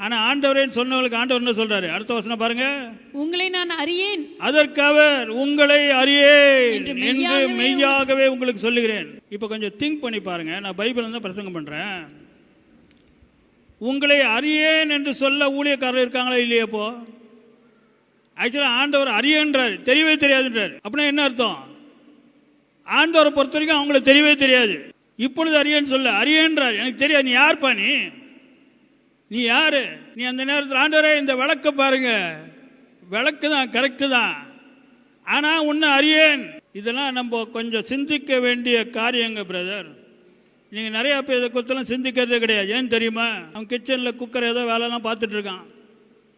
ஆனா ஆண்டவரேன்னு சொன்னவங்களுக்கு ஆண்டவர் என்ன சொல்றாரு? அடுத்த வசனம் பாருங்க. உங்களை நான் அறியேன், அதற்கு அவர் உங்களை அறியேன் என்று மெய்யாகவே உங்களுக்கு சொல்லுகிறேன். இப்ப கொஞ்சம் திங்க் பண்ணி பாருங்க. நான் பைபிள் தான் பிரசங்கம் பண்றேன். உங்களை அறியேன் என்று சொல்ல ஊழியக்காரர் இருக்காங்களா இல்லையா? இப்போ ஆக்சுவலாக ஆண்டவர் அறியன்றாரு, தெரியவே தெரியாதுன்றாரு. அப்படின்னா என்ன அர்த்தம்? ஆண்டவரை பொறுத்த வரைக்கும் அவங்களுக்கு தெரியவே தெரியாது. இப்பொழுது அறியன்னு சொல்ல, அறியன்றார். எனக்கு தெரியாது. நீ யார்ப்பா? நீ யாரு? நீ அந்த நேரத்தில் ஆண்டவரே இந்த விளக்க பாருங்க, விளக்கு தான், கரெக்டு தான், ஆனால் உன்னை அறியேன். இதெல்லாம் நம்ம கொஞ்சம் சிந்திக்க வேண்டிய காரியங்க பிரதர். நீங்கள் நிறையா பேர் இதை குறித்தெல்லாம் சிந்திக்கிறதே கிடையாது. ஏன் தெரியுமா? அவன் கிச்சனில் குக்கர் ஏதோ வேலைலாம் பார்த்துட்டு இருக்கான்.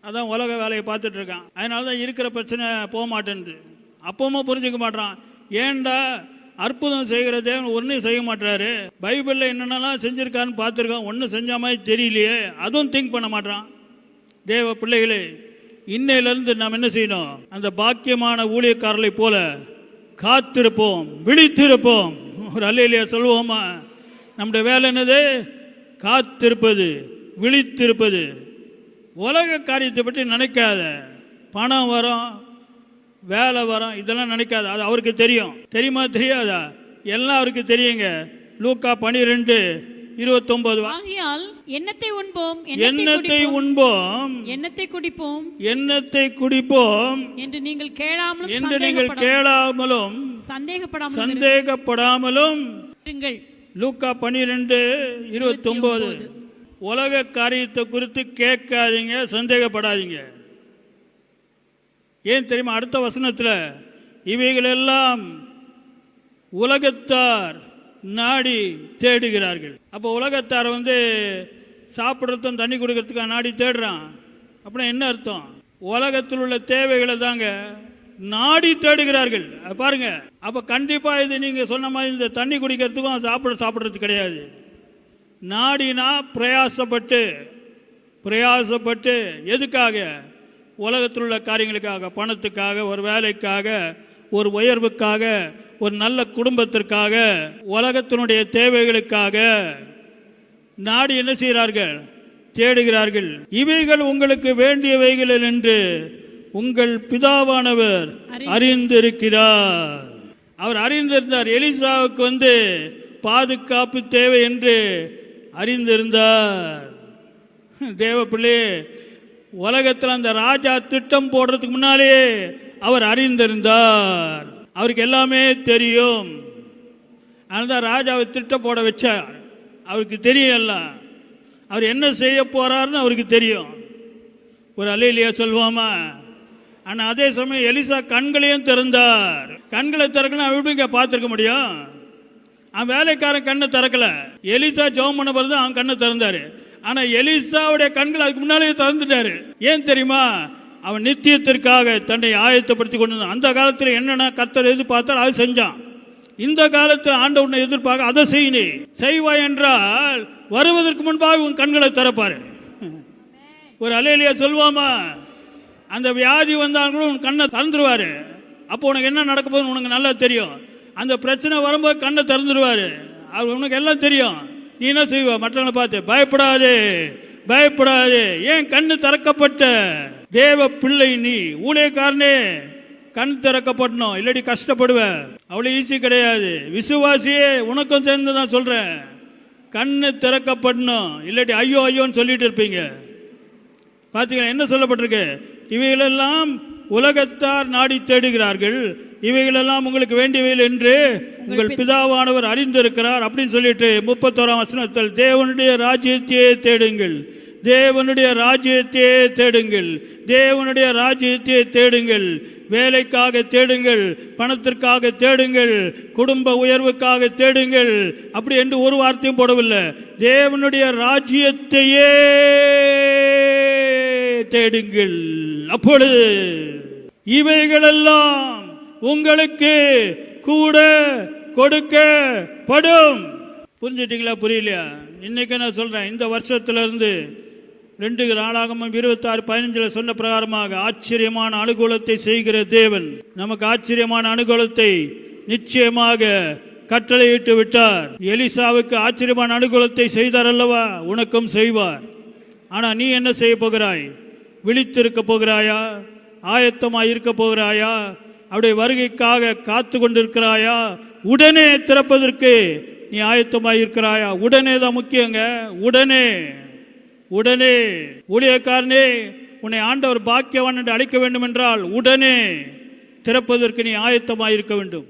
அதான் உலக வேலையை பார்த்துட்டு இருக்கான். அதனால தான் இருக்கிற பிரச்சனை போக மாட்டேன்து. அப்பவும் புரிஞ்சுக்க மாட்டான். ஏன்டா அற்புதம் செய்கிற தேவன் ஒன்றும் செய்ய மாட்டாரு? பைபிளில் என்னென்னலாம் செஞ்சுருக்கான்னு பார்த்துருக்கான், ஒன்றும் செஞ்ச மாதிரி தெரியலையே, அதுவும் திங்க் பண்ண மாட்டான். தேவ பிள்ளைகளே, இன்னையிலேருந்து நாம் என்ன செய்யணும்? அந்த பாக்கியமான ஊழியக்காரர்களை போல காத்திருப்போம், விழித்திருப்போம். ஒரு அல்லேலூயா சொல்லுவோமா? நம்முடைய வேலை என்னது? காத்திருப்பது, விழித்திருப்பது. உலக காரியத்தை பற்றி நினைக்காத. பணம் வரும், வேலை வரும், இதெல்லாம் நினைக்காது. அது அவருக்கு தெரியும். தெரியுமா தெரியாதா? எல்லாம் அவருக்கு தெரியுங்க. லூக்கா 12:29. ஆகையால் எண்ணத்தை உண்போம், எண்ணத்தை உண்போம், எண்ணத்தை குடிப்போம், எண்ணத்தை குடிப்போம் என்று நீங்கள் கேளாமலும் என்று நீங்கள் கேளாமலும் சந்தேகப்படாமலும் இருங்கள். லூக்கா 12:29. உலக காரியத்தை குறித்து கேட்காதீங்க, சந்தேகப்படாதீங்க. ஏன் தெரியுமா? அடுத்த வசனத்தில் இவைகளெல்லாம் உலகத்தார் நாடி தேடுகிறார்கள். அப்போ உலகத்தார் சாப்பிட்றதும் தண்ணி கொடுக்கறதுக்காக நாடி தேடுறான். அப்படின்னா என்ன அர்த்தம்? உலகத்தில் உள்ள தேவைகளை தாங்க நாடி தேடுகிறார்கள். பாருங்க, அப்போ கண்டிப்பாக இது நீங்கள் சொன்ன மாதிரி இந்த தண்ணி குடிக்கிறதுக்கும் சாப்பிட்றது கிடையாது. நாடினா பிரயாசப்பட்டு எதுக்காக? உலகத்தில் உள்ள காரியங்களுக்காக, பணத்துக்காக, ஒரு வேலைக்காக, ஒரு உயர்வுக்காக, ஒரு நல்ல குடும்பத்திற்காக, உலகத்தினுடைய தேவைகளுக்காக நாடி என்ன செய்கிறார்கள்? தேடுகிறார்கள். இவைகள் உங்களுக்கு வேண்டியவைகள் என்று உங்கள் பிதாவானவர் அறிந்திருக்கிறார். அவர் அறிந்திருந்தார். எலிசாவுக்கு பாதுகாப்பு தேவை என்று அறிந்திருந்தார். தேவ பிள்ளை, உலகத்தில் அந்த ராஜா திட்டம் போடுறதுக்கு முன்னாலேயே அவர் அறிந்திருந்தார். அவருக்கு எல்லாமே தெரியும். அதனால்தான் ராஜாவை திட்டம் போட வச்சார். அவருக்கு தெரியும் எல்லாம். அவர் என்ன செய்ய போறாருன்னு அவருக்கு தெரியும். ஒரு அல்லேலூயா சொல்லுவோமா? ஆனால் அதே சமயம் எலிசா கண்களையும் திறந்தார். கண்களை திறக்கணும், அவன் எப்படிங்க பார்த்துருக்க முடியும்? அவன் வேலைக்காரன் கண்ணை திறக்கல. எலிசா ஜெபம் பண்ண பிறகு அவன் கண்ணை திறந்தாரு. ஆனால் எலிசாவுடைய கண்கள் அதுக்கு முன்னாலேயே திறந்துட்டாரு. ஏன் தெரியுமா? அவன் நித்தியத்திற்காக தன்னை ஆயத்தப்படுத்தி கொண்டு அந்த காலத்தில் என்னென்ன கர்த்தர் எதிர்பார்த்தால் அதை செஞ்சான். இந்த காலத்தில் ஆண்டவனை எதிர்பார்க்க அதை செய்வாய் என்றால் வருவதற்கு முன்பாக உன் கண்களை திறப்பாரு. ஒரு அல்லேலூயா சொல்லுவாமா? அந்த வியாதி வந்தாலும் உன் கண்ணை திறந்துருவாரு. அப்போ உனக்கு என்ன நடக்க போகுதுன்னு உனக்கு நல்லா தெரியும். அந்த பிரச்சனை வரும்போது கண்ணை திறந்துருவாரு. அவர் உனக்கு எல்லாம் தெரியும். நீ என்ன செய்வ? மற்றவங்களை பார்த்து பயப்படாதே. ஏன் கண்ணு திறக்கப்பட்ட தேவ பிள்ளை நீ, ஊழியக்காரனே, கண் திறக்கப்படணும், இல்லாட்டி கஷ்டப்படுவ. அவ்வளோ ஈஸி கிடையாது. விசுவாசியே, உனக்கும் சேர்ந்து தான் சொல்றேன், கண்ணு திறக்கப்படணும், இல்லாட்டி ஐயோன்னு சொல்லிட்டு இருப்பீங்க. பார்த்தீங்களா என்ன சொல்லப்பட்டிருக்கு? இவைகளெல்லாம் உலகத்தார் நாடி தேடுகிறார்கள், இவைகளெல்லாம் உங்களுக்கு வேண்டியவைகள் என்று உங்கள் பிதாவானவர் அறிந்திருக்கிறார் அப்படின்னு சொல்லிட்டு 31ஆம் வசனத்தில் தேவனுடைய ராஜ்யத்தையே தேடுங்கள், தேவனுடைய ராஜ்யத்தையே தேடுங்கள், தேவனுடைய ராஜ்யத்தையே தேடுங்கள். வேலைக்காக தேடுங்கள், பணத்திற்காக தேடுங்கள், குடும்ப உயர்வுக்காக தேடுங்கள் அப்படி என்று ஒரு வார்த்தையும் போடவில்லை. தேவனுடைய ராஜ்யத்தையே தேடுங்கள். அப்பொழுது இவைகளெல்லாம் உங்களுக்கு கூட கொடுக்கப்படும். புரிஞ்சிட்டீங்களா? புரியலையா? இன்னைக்கு நான் சொல்றேன், இந்த வருஷத்திலிருந்து 2 நாளாகமம் 26:15 சொன்ன பிரகாரமாக ஆச்சரியமான அனுகூலத்தை செய்கிற தேவன் நமக்கு ஆச்சரியமான அனுகூலத்தை நிச்சயமாக கட்டளையிட்டு விட்டார். எலிசாவுக்கு ஆச்சரியமான அனுகூலத்தை செய்தார் அல்லவா? உனக்கும் செய்வார். ஆனால் நீ என்ன செய்ய போகிறாய்? விழித்திருக்க போகிறாயா? ஆயத்தமாக இருக்க போகிறாயா? அவருடைய வருகைக்காக காத்து கொண்டிருக்கிறாயா? உடனே திறப்பதற்கு நீ ஆயத்தமாக இருக்கிறாயா? உடனே தான் முக்கியங்க. உடனே ஊழியக்காரனே, உன்னை ஆண்டவர் பாக்கியவான் என்று அழைக்க வேண்டும் என்றால் உடனே திறப்பதற்கு நீ ஆயத்தமாக இருக்க வேண்டும்.